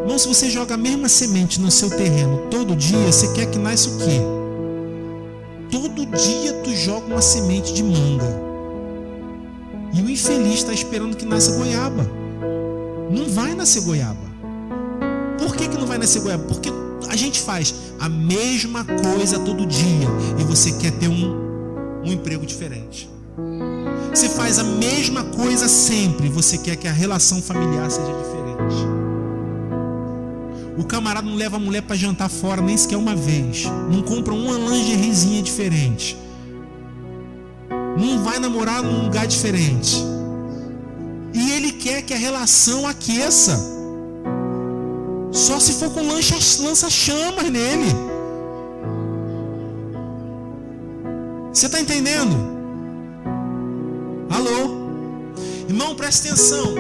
Irmão, se você joga a mesma semente no seu terreno todo dia, você quer que nasça o quê? Todo dia tu joga uma semente de manga. E o infeliz está esperando que nasça goiaba. Não vai nascer goiaba. Por que não vai nascer goiaba? Porque a gente faz a mesma coisa todo dia e você quer ter um emprego diferente. Você faz a mesma coisa sempre, você quer que a relação familiar seja diferente. O camarada não leva a mulher para jantar fora nem sequer uma vez. Não compra uma lingeriezinha diferente. Não vai namorar num lugar diferente. E ele quer que a relação aqueça. Só se for com lança-chamas nele. Você está entendendo? Alô? Irmão, presta atenção.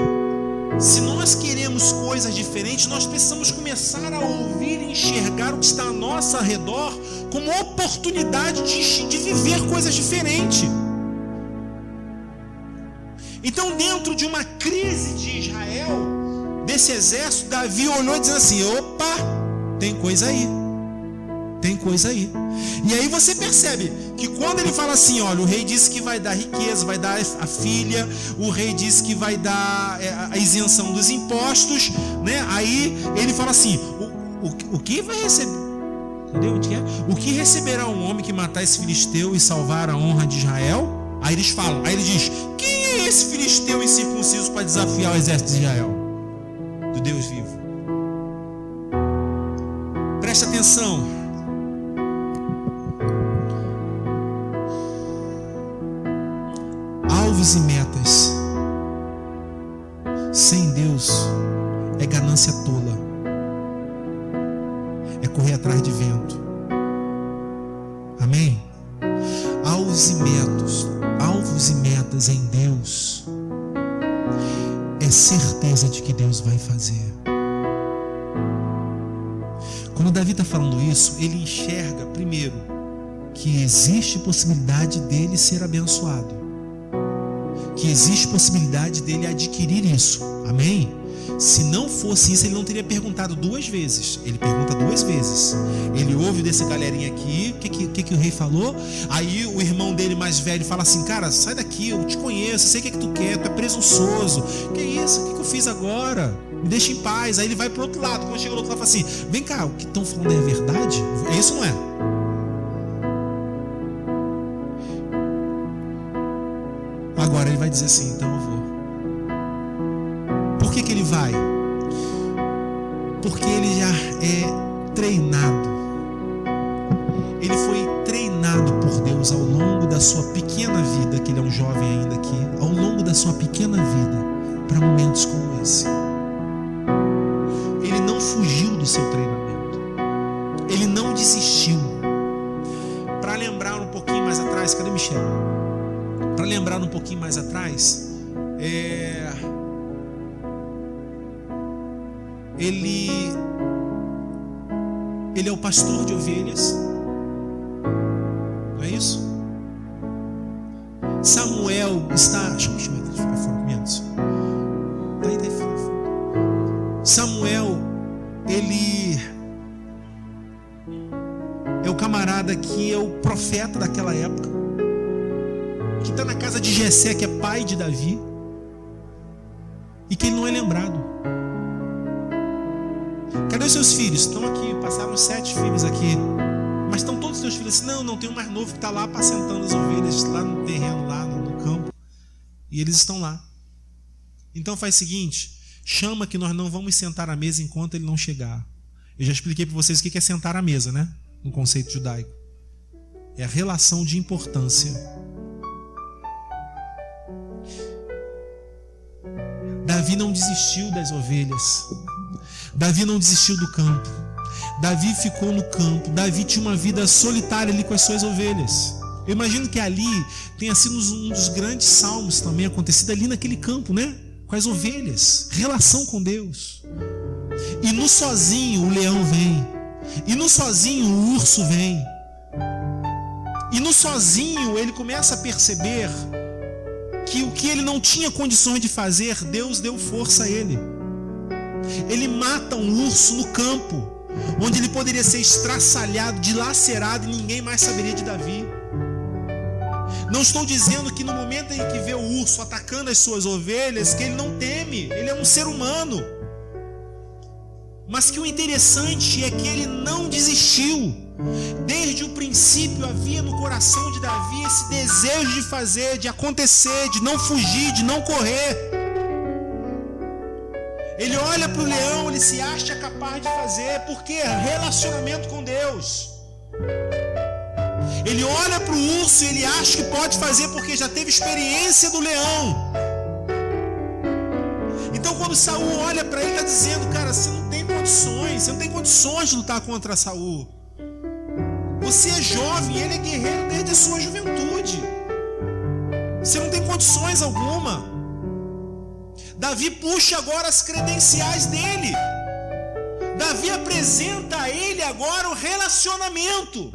Se nós queremos coisas diferentes, nós precisamos começar a ouvir e enxergar o que está ao nosso redor como oportunidade de viver coisas diferentes. Então, dentro de uma crise de Israel, desse exército, Davi olhou dizendo assim: opa, tem coisa aí. Tem coisa aí. E aí você percebe que quando ele fala assim, olha, o rei disse que vai dar riqueza, vai dar a filha, o rei disse que vai dar a isenção dos impostos, né? Aí ele fala assim, o que vai receber? Entendeu? O que receberá um homem que matar esse filisteu e salvar a honra de Israel? Aí eles falam, aí ele diz: quem é esse filisteu incircunciso para desafiar o exército de Israel? Do Deus vivo. Presta atenção. Alvos e metas sem Deus é ganância tola, é correr atrás de vento. Amém? Alvos e metas em Deus é certeza de que Deus vai fazer. Quando Davi está falando isso, ele enxerga primeiro que existe possibilidade dele ser abençoado, que existe possibilidade dele adquirir isso. Amém? Se não fosse isso, ele não teria perguntado duas vezes. Ele pergunta duas vezes. Ele ouve desse galerinha aqui, o que o rei falou. Aí o irmão dele mais velho fala assim: cara, sai daqui, eu te conheço, eu sei o que tu quer, tu é presunçoso. Que isso? O que eu fiz agora? Me deixa em paz. Aí ele vai pro outro lado. Quando chega do outro lado, fala assim: vem cá, o que estão falando é verdade? É isso ou não é? Agora ele vai dizer assim: então eu vou. Por que ele vai? Porque ele já é treinado. Ele foi treinado por Deus ao longo da sua pequena vida, que ele é um jovem ainda aqui, ao longo da sua pequena vida, para momentos como esse. Ele não fugiu do seu treinamento. Ele não desistiu. Para lembrar um pouquinho mais atrás, cadê Michel? Para lembrar um pouquinho mais atrás, ele é o pastor de ovelhas, não é isso? Samuel está... Deixa eu ficar fora com menos. Tá aí. Samuel, ele é o camarada que é o profeta daquela época, que está na casa de Jessé, que é pai de Davi, e que ele não é lembrado. Cadê os seus filhos? Estão aqui, passaram 7 filhos aqui, mas estão todos os seus filhos assim? Não, tem um mais novo que está lá apacentando as ovelhas, lá no terreno, lá no campo, e eles estão lá. Então faz o seguinte, chama que nós não vamos sentar à mesa enquanto ele não chegar. Eu já expliquei para vocês o que é sentar à mesa, né? No conceito judaico. É a relação de importância. Davi não desistiu das ovelhas. Davi não desistiu do campo. Davi ficou no campo. Davi tinha uma vida solitária ali com as suas ovelhas. Eu imagino que ali tenha sido um dos grandes salmos também acontecido ali naquele campo, né? Com as ovelhas. Relação com Deus. E no sozinho o leão vem. E no sozinho o urso vem. E no sozinho ele começa a perceber que o que ele não tinha condições de fazer, Deus deu força a ele. Ele mata um urso no campo, onde ele poderia ser estraçalhado, dilacerado, e ninguém mais saberia de Davi. Não estou dizendo que no momento em que vê o urso atacando as suas ovelhas, que ele não teme, ele é um ser humano. Mas que o interessante é que ele não desistiu. Desde o princípio havia no coração de Davi esse desejo de fazer, de acontecer, de não fugir, de não correr. Ele olha para o leão, ele se acha capaz de fazer, porque relacionamento com Deus. Ele olha para o urso e ele acha que pode fazer porque já teve experiência do leão. Então quando Saul olha para ele, está dizendo: cara, você não tem condições de lutar contra Saul. Você é jovem, ele é guerreiro desde a sua juventude. Você não tem condições alguma. Davi puxa agora as credenciais dele. Davi apresenta a ele agora o relacionamento.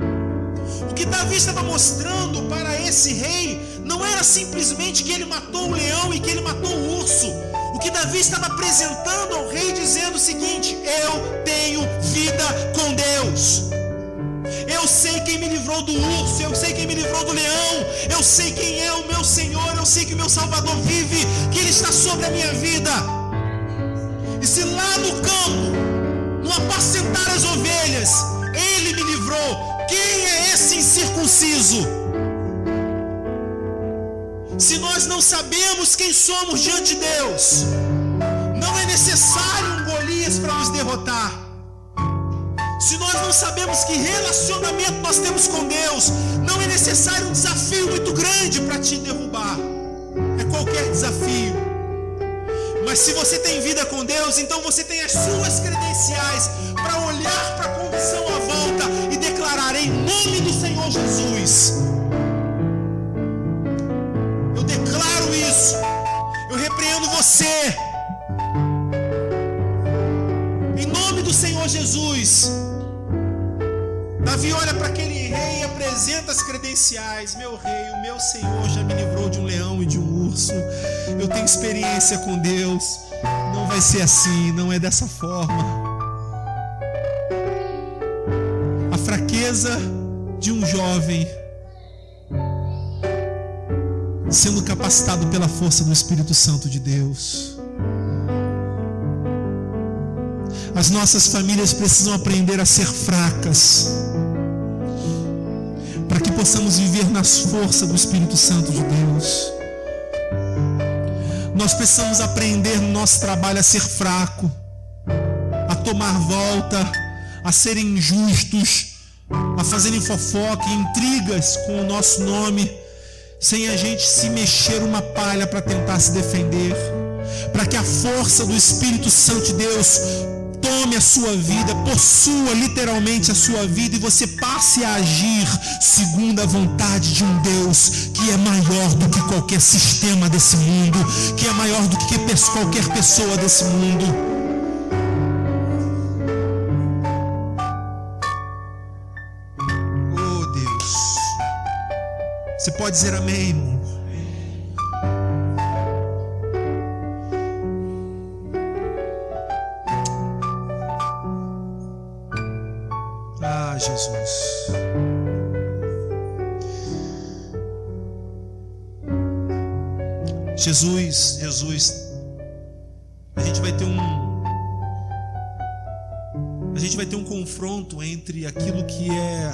O que Davi estava mostrando para esse rei não era simplesmente que ele matou o leão e que ele matou o urso. O que Davi estava apresentando ao rei, dizendo o seguinte: eu tenho vida com Deus. Eu sei quem me livrou do urso, eu sei quem me livrou do leão, eu sei quem é o meu Senhor, eu sei que o meu Salvador vive, que Ele está sobre a minha vida. E se lá no campo, no apacentar as ovelhas, Ele me livrou, quem é esse incircunciso? Se nós não sabemos quem somos diante de Deus, não é necessário um Golias para nos derrotar. Se nós não sabemos que relacionamento nós temos com Deus, não é necessário um desafio muito grande para te derrubar. É qualquer desafio. Mas se você tem vida com Deus, então você tem as suas credenciais para olhar para a condição à volta e declarar: em nome do Senhor Jesus. Eu declaro isso. Eu repreendo você. Em nome do Senhor Jesus. Davi olha para aquele rei e apresenta as credenciais: meu rei, o meu Senhor já me livrou de um leão e de um urso. Eu tenho experiência com Deus. Não vai ser assim, não é dessa forma. A fraqueza de um jovem sendo capacitado pela força do Espírito Santo de Deus. As nossas famílias precisam aprender a ser fracas, para que possamos viver nas forças do Espírito Santo de Deus. Nós precisamos aprender no nosso trabalho a ser fraco, a tomar volta, a serem injustos, a fazerem fofoca e intrigas com o nosso nome, sem a gente se mexer uma palha para tentar se defender, para que a força do Espírito Santo de Deus tome a sua vida, possua literalmente a sua vida, e você passe a agir segundo a vontade de um Deus que é maior do que qualquer sistema desse mundo, que é maior do que qualquer pessoa desse mundo. Oh Deus, você pode dizer amém, irmão? Jesus. A gente vai ter um confronto entre aquilo que é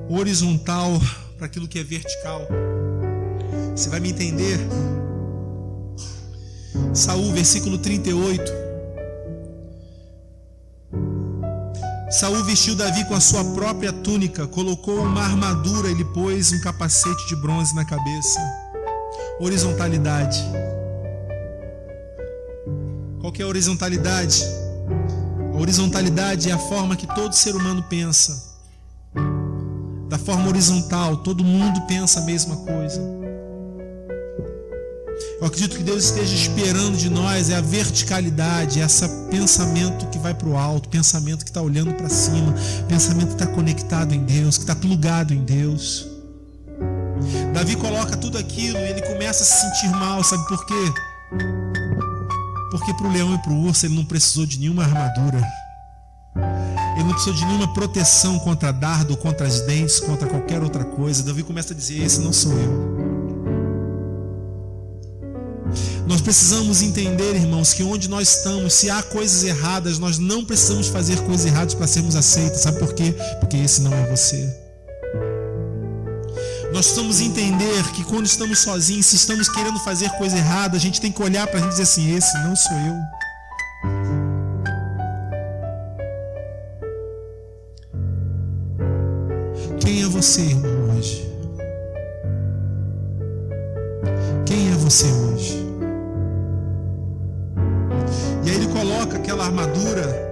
horizontal para aquilo que é vertical. Você vai me entender? Saul, versículo 38. Saul vestiu Davi com a sua própria túnica, colocou uma armadura e lhe pôs um capacete de bronze na cabeça. Horizontalidade. Qual que é a horizontalidade? A horizontalidade é a forma que todo ser humano pensa. Da forma horizontal, todo mundo pensa a mesma coisa. Eu acredito que Deus esteja esperando de nós a verticalidade, esse pensamento que vai para o alto, pensamento que está olhando para cima, pensamento que está conectado em Deus, que está plugado em Deus. Davi coloca tudo aquilo e ele começa a se sentir mal, sabe por quê? Porque para o leão e para o urso ele não precisou de nenhuma armadura. Ele não precisou de nenhuma proteção contra dardo, contra as dentes, contra qualquer outra coisa. Davi começa a dizer: esse não sou eu. Nós precisamos entender, irmãos, que onde nós estamos, se há coisas erradas, nós não precisamos fazer coisas erradas para sermos aceitos. Sabe por quê? Porque esse não é você. Nós precisamos entender que quando estamos sozinhos, se estamos querendo fazer coisa errada, a gente tem que olhar para a gente e dizer assim: esse não sou eu. Quem é você, irmão, hoje? Quem é você hoje? E aí ele coloca aquela armadura.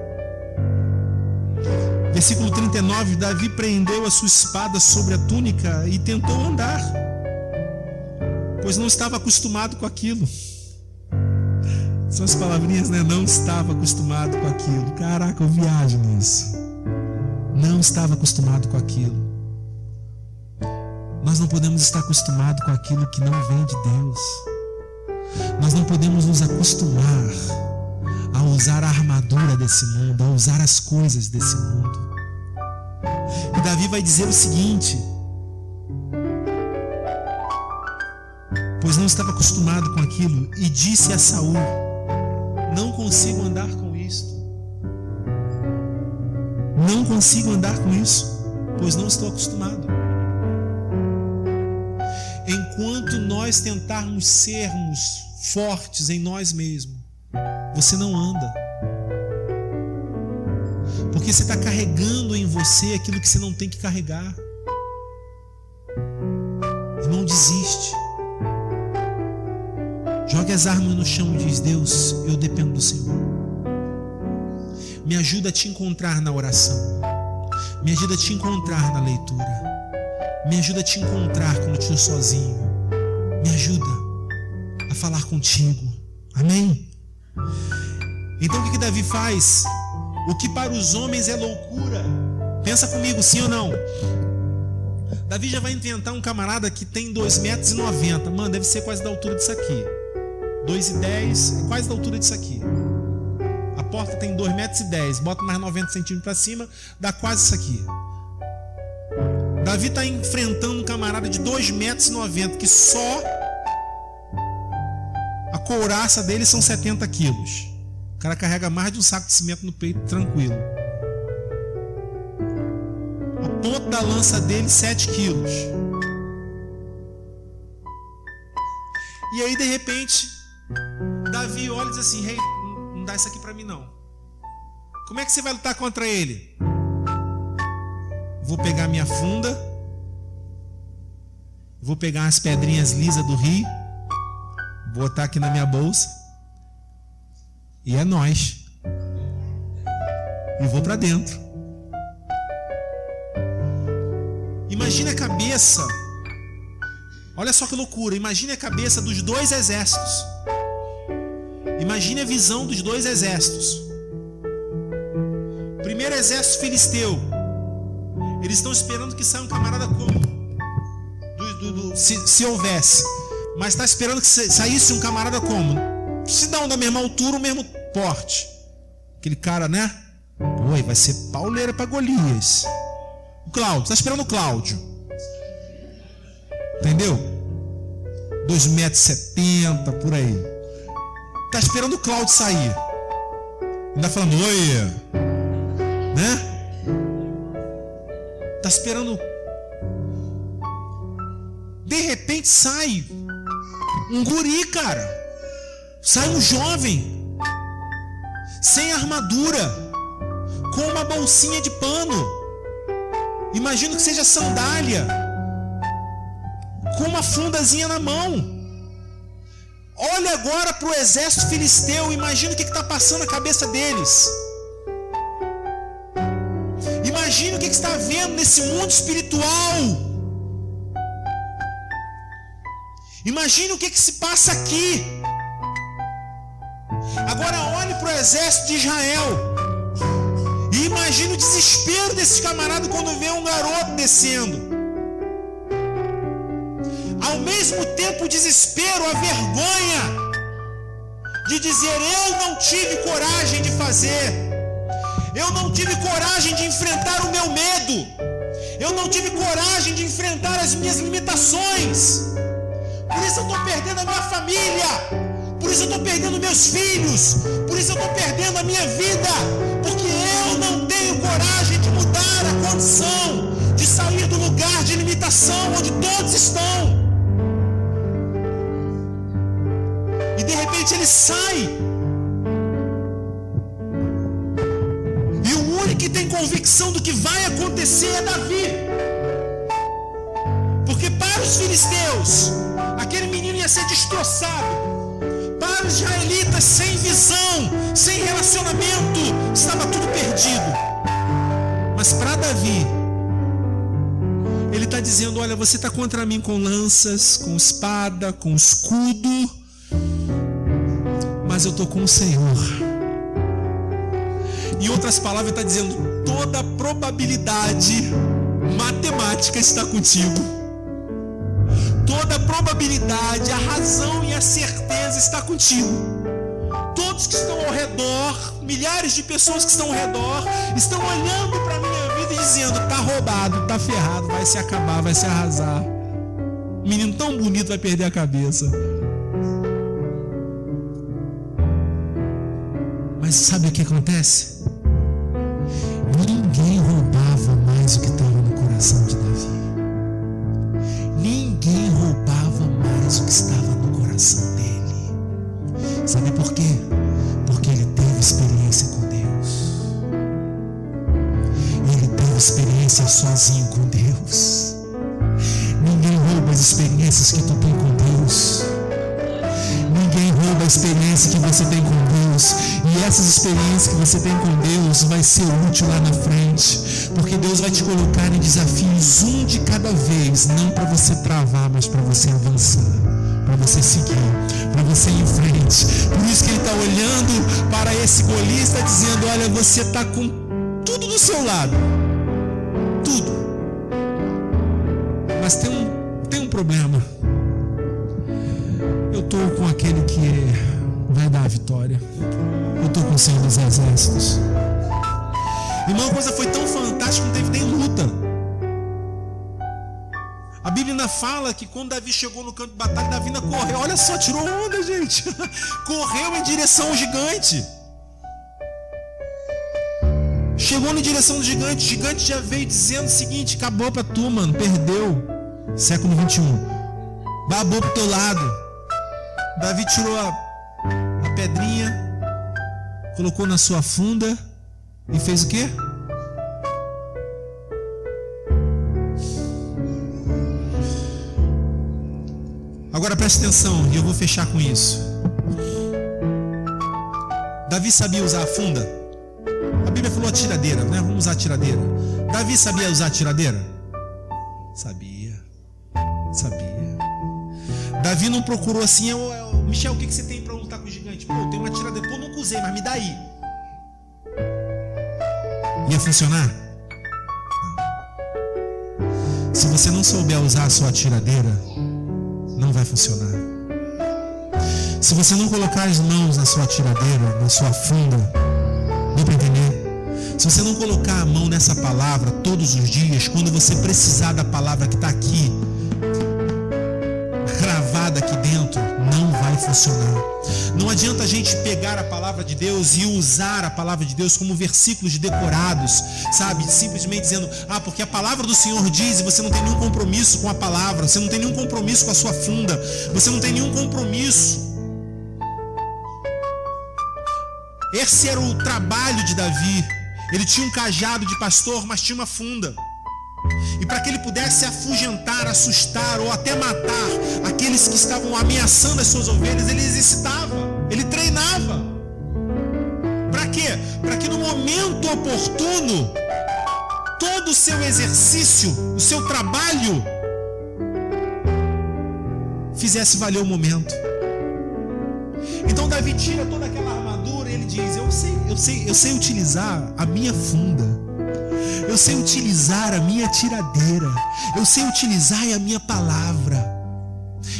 Versículo 39, Davi prendeu a sua espada sobre a túnica e tentou andar, pois não estava acostumado com aquilo. São as palavrinhas, né? Não estava acostumado com aquilo. Caraca, eu viajo nisso. Não estava acostumado com aquilo. Nós não podemos estar acostumados com aquilo que não vem de Deus. Nós não podemos nos acostumar a usar a armadura desse mundo, a usar as coisas desse mundo. E Davi vai dizer o seguinte: pois não estava acostumado com aquilo, e disse a Saul: não consigo andar com isto. Não consigo andar com isso, pois não estou acostumado. Enquanto nós tentarmos sermos fortes em nós mesmos, você não anda. Porque você está carregando em você aquilo que você não tem que carregar. Irmão, desiste. Jogue as armas no chão e diz: Deus, eu dependo do Senhor. Me ajuda a te encontrar na oração. Me ajuda a te encontrar na leitura. Me ajuda a te encontrar quando eu estou sozinho. Me ajuda a falar contigo. Amém? Então o que Davi faz? O que para os homens é loucura. Pensa comigo, sim ou não? Davi já vai inventar um camarada que tem 2,90 metros. Mano, deve ser quase da altura disso aqui. 2,10, quase da altura disso aqui. A porta tem 2,10 metros. Bota mais 90 centímetros para cima, dá quase isso aqui. Davi está enfrentando um camarada de 2,90 metros, que só a couraça dele são 70 quilos. O cara carrega mais de um saco de cimento no peito, tranquilo. A ponta da lança dele, 7 quilos. E aí, de repente, Davi olha e diz assim: rei, não dá isso aqui para mim não. Como é que você vai lutar contra ele? Vou pegar minha funda, vou pegar umas pedrinhas lisas do rio, botar aqui na minha bolsa, e é nóis. E vou para dentro. Imagine a cabeça, olha só que loucura, imagine a cabeça dos dois exércitos. Imagine a visão dos dois exércitos. Primeiro exército filisteu. Eles estão esperando que saia um camarada como? Se houvesse. Mas está esperando que saísse um camarada como? Se não da mesma altura, o mesmo porte. Aquele cara, né? Oi, vai ser pauleira para Golias. O Cláudio, está esperando o Cláudio. Entendeu? 2,70 metros, por aí. Está esperando o Cláudio sair. Ainda falando: oi, né? Está esperando. De repente sai um guri, cara. Sai um jovem, sem armadura, com uma bolsinha de pano. Imagino que seja sandália, com uma fundazinha na mão. Olha agora para o exército filisteu. Imagina o que está passando na cabeça deles. Imagina o que está vendo nesse mundo espiritual. Imagina o que se passa aqui. Agora olhe para o exército de Israel e imagine o desespero desses camaradas quando vê um garoto descendo. Ao mesmo tempo o desespero, a vergonha, de dizer: eu não tive coragem de fazer, eu não tive coragem de enfrentar o meu medo, eu não tive coragem de enfrentar as minhas limitações, por isso eu estou perdendo a minha família, por isso eu estou perdendo meus filhos, por isso eu estou perdendo a minha vida, porque eu não tenho coragem de mudar a condição, de sair do lugar de limitação onde todos estão. E de repente ele sai. E o único que tem convicção do que vai acontecer é Davi. Porque para os filisteus, aquele menino ia ser destroçado. Para os israelitas, sem visão, sem relacionamento, estava tudo perdido. Mas para Davi, ele está dizendo: olha, você está contra mim com lanças, com espada, com escudo, mas eu estou com o Senhor. Em outras palavras, ele está dizendo: toda a probabilidade matemática está contigo. Toda a probabilidade, a razão e a certeza está contigo. Todos que estão ao redor, milhares de pessoas que estão ao redor, estão olhando para a minha vida e dizendo: está roubado, está ferrado, vai se acabar, vai se arrasar. Menino tão bonito vai perder a cabeça. Mas sabe o que acontece? Ninguém roubava mais o que estava no coração de Davi. Ninguém roubava mais o que estava no coração dele. Sabe por quê? Porque ele teve experiência com Deus. Ele teve experiência sozinho com Deus. Ninguém rouba as experiências que tu tem com Deus. Ninguém rouba a experiência que você tem com Deus. E essas experiências que você tem com Deus vai ser útil lá na frente. Porque Deus vai te colocar em desafios, um de cada vez. Não para você travar, mas para você avançar, para você seguir, para você ir em frente. Por isso que ele está olhando para esse golista dizendo: olha, você está com tudo do seu lado. Tudo. Mas tem um problema. Eu estou com aquele que vai dar a vitória. Eu estou com o Senhor dos Exércitos. Irmão, a coisa foi tão fantástica, não teve nem luta. A Bíblia ainda fala que quando Davi chegou no campo de batalha, Davi ainda correu. Olha só, tirou onda, gente. Correu em direção ao gigante. Chegou na direção do gigante. O gigante já veio dizendo o seguinte: acabou pra tu, mano, perdeu. Século 21. Babou pro teu lado. Davi tirou a pedrinha, colocou na sua funda e fez o quê? Agora preste atenção e eu vou fechar com isso. Davi sabia usar a funda? A Bíblia falou a tiradeira, né? Vamos usar a tiradeira. Davi sabia usar a tiradeira? Sabia. Davi não procurou assim: Michel, o que você tem para lutar com o gigante? Pô, tem uma tiradeira. Pô, nunca usei, mas me dá aí. Ia funcionar? Não. Se você não souber usar a sua tiradeira, não vai funcionar. Se você não colocar as mãos na sua tiradeira, na sua funda, deu para entender? Se você não colocar a mão nessa palavra todos os dias, quando você precisar da palavra que está aqui, gravada aqui dentro, não vai funcionar. Não adianta a gente pegar a palavra de Deus e usar a palavra de Deus como versículos decorados, sabe? Simplesmente dizendo: porque a palavra do Senhor diz, e você não tem nenhum compromisso com a palavra, você não tem nenhum compromisso com a sua funda, você não tem nenhum compromisso. Esse era o trabalho de Davi. Ele tinha um cajado de pastor, mas tinha uma funda. E para que ele pudesse afugentar, assustar ou até matar aqueles que estavam ameaçando as suas ovelhas, ele exercitava, ele treinava. Para quê? Para que no momento oportuno, todo o seu exercício, o seu trabalho, fizesse valer o momento. Então Davi tira toda aquela armadura e ele diz: eu sei utilizar a minha funda, eu sei utilizar a minha tiradeira, eu sei utilizar a minha palavra.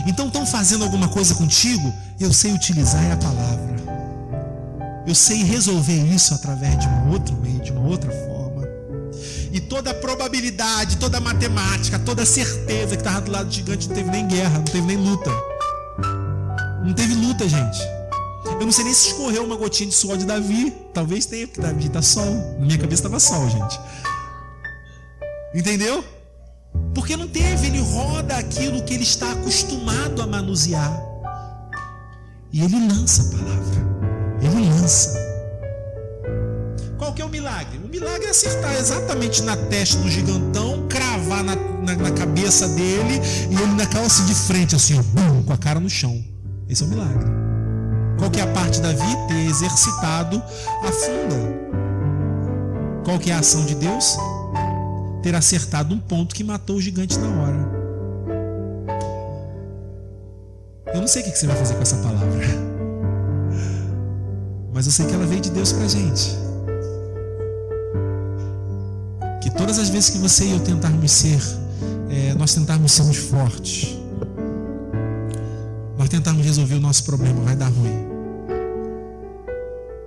Então estão fazendo alguma coisa contigo? Eu sei utilizar a palavra. Eu sei resolver isso através de um outro meio, de uma outra forma. E toda a probabilidade, toda a matemática, toda a certeza que estava do lado do gigante, não teve nem guerra, não teve nem luta. Não teve luta, gente. Eu não sei nem se escorreu uma gotinha de suor de Davi. Talvez tenha, porque Davi está sol. Na minha cabeça estava sol, gente. Entendeu? Porque não teve, ele roda aquilo que ele está acostumado a manusear. E ele lança a palavra. Ele lança. Qual que é o milagre? O milagre é acertar exatamente na testa do gigantão, cravar na cabeça dele e ele na calça de frente, assim, bum, com a cara no chão. Esse é o milagre. Qual que é a parte da vida? Ter exercitado a funda. Qual que é a ação de Deus? Ter acertado um ponto que matou o gigante na hora. Eu não sei o que você vai fazer com essa palavra, mas eu sei que ela veio de Deus pra gente. Que todas as vezes que você e eu tentarmos ser, nós tentarmos sermos fortes, nós tentarmos resolver o nosso problema, vai dar ruim.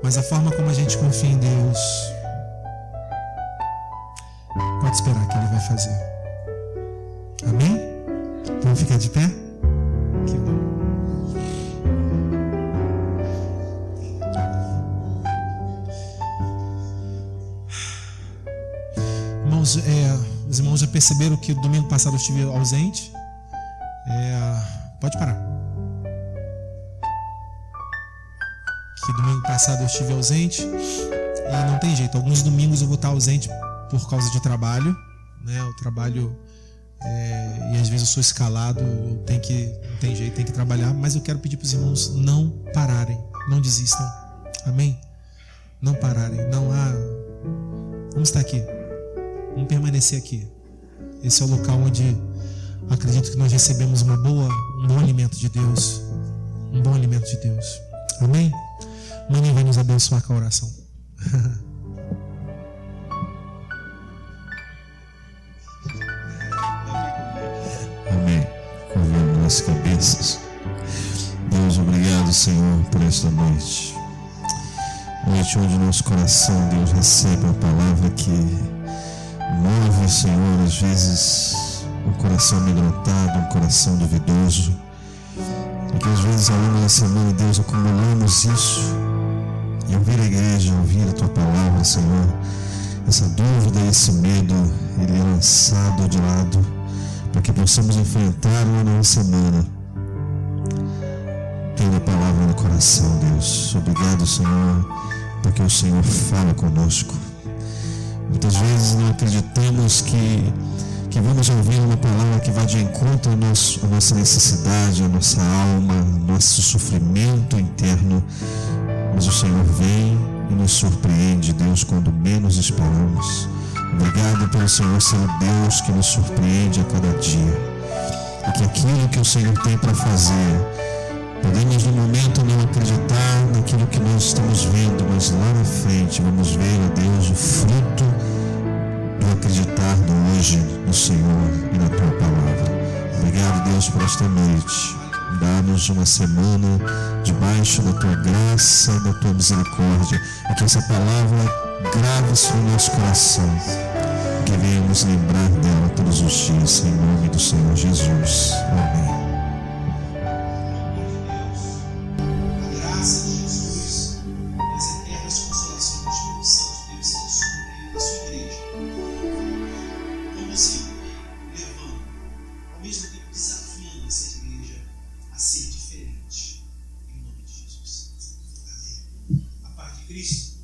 Mas a forma como a gente confia em Deus, pode esperar que Ele vai fazer. Amém? Vamos ficar de pé? Que bom. Irmãos, os irmãos já perceberam que o domingo passado eu estive ausente? Pode parar. Que domingo passado eu estive ausente e não tem jeito. Alguns domingos eu vou estar ausente por causa de trabalho, né? O trabalho e às vezes eu sou escalado, não tem jeito, tem que trabalhar. Mas eu quero pedir para os irmãos não pararem, não desistam. Amém? Não pararem, vamos estar aqui, vamos permanecer aqui. Esse é o local onde acredito que nós recebemos um bom alimento de Deus, um bom alimento de Deus. Amém? Mãe vai nos abençoar com a oração. Amém. Curvando as cabeças. Deus, obrigado, Senhor, por esta noite. Noite onde nosso coração, Deus, recebe uma palavra que move, Senhor, às vezes um coração amedrontado, um coração duvidoso. E que às vezes ao longo da semana, Deus, acumulamos isso. E ouvir a igreja, ouvir a Tua palavra, Senhor, essa dúvida, esse medo, ele é lançado de lado, para que possamos enfrentar uma nova semana, tendo a palavra no coração, Deus. Obrigado, Senhor, porque o Senhor fala conosco. Muitas vezes não acreditamos que vamos ouvir uma palavra que vai de encontro à nossa necessidade, à nossa alma, ao nosso sofrimento interno. Mas o Senhor vem e nos surpreende, Deus, quando menos esperamos. Obrigado pelo Senhor ser o Deus que nos surpreende a cada dia. E que aquilo que o Senhor tem para fazer, podemos no momento não acreditar naquilo que nós estamos vendo, mas lá na frente vamos ver, ó Deus, o fruto do acreditar no hoje no Senhor e na Tua palavra. Obrigado, Deus, por esta noite. Dá-nos uma semana debaixo da Tua graça, da Tua misericórdia, e que essa palavra grave-se no nosso coração, que venhamos lembrar dela todos os dias, em nome do Senhor Jesus. Amém. Cristo.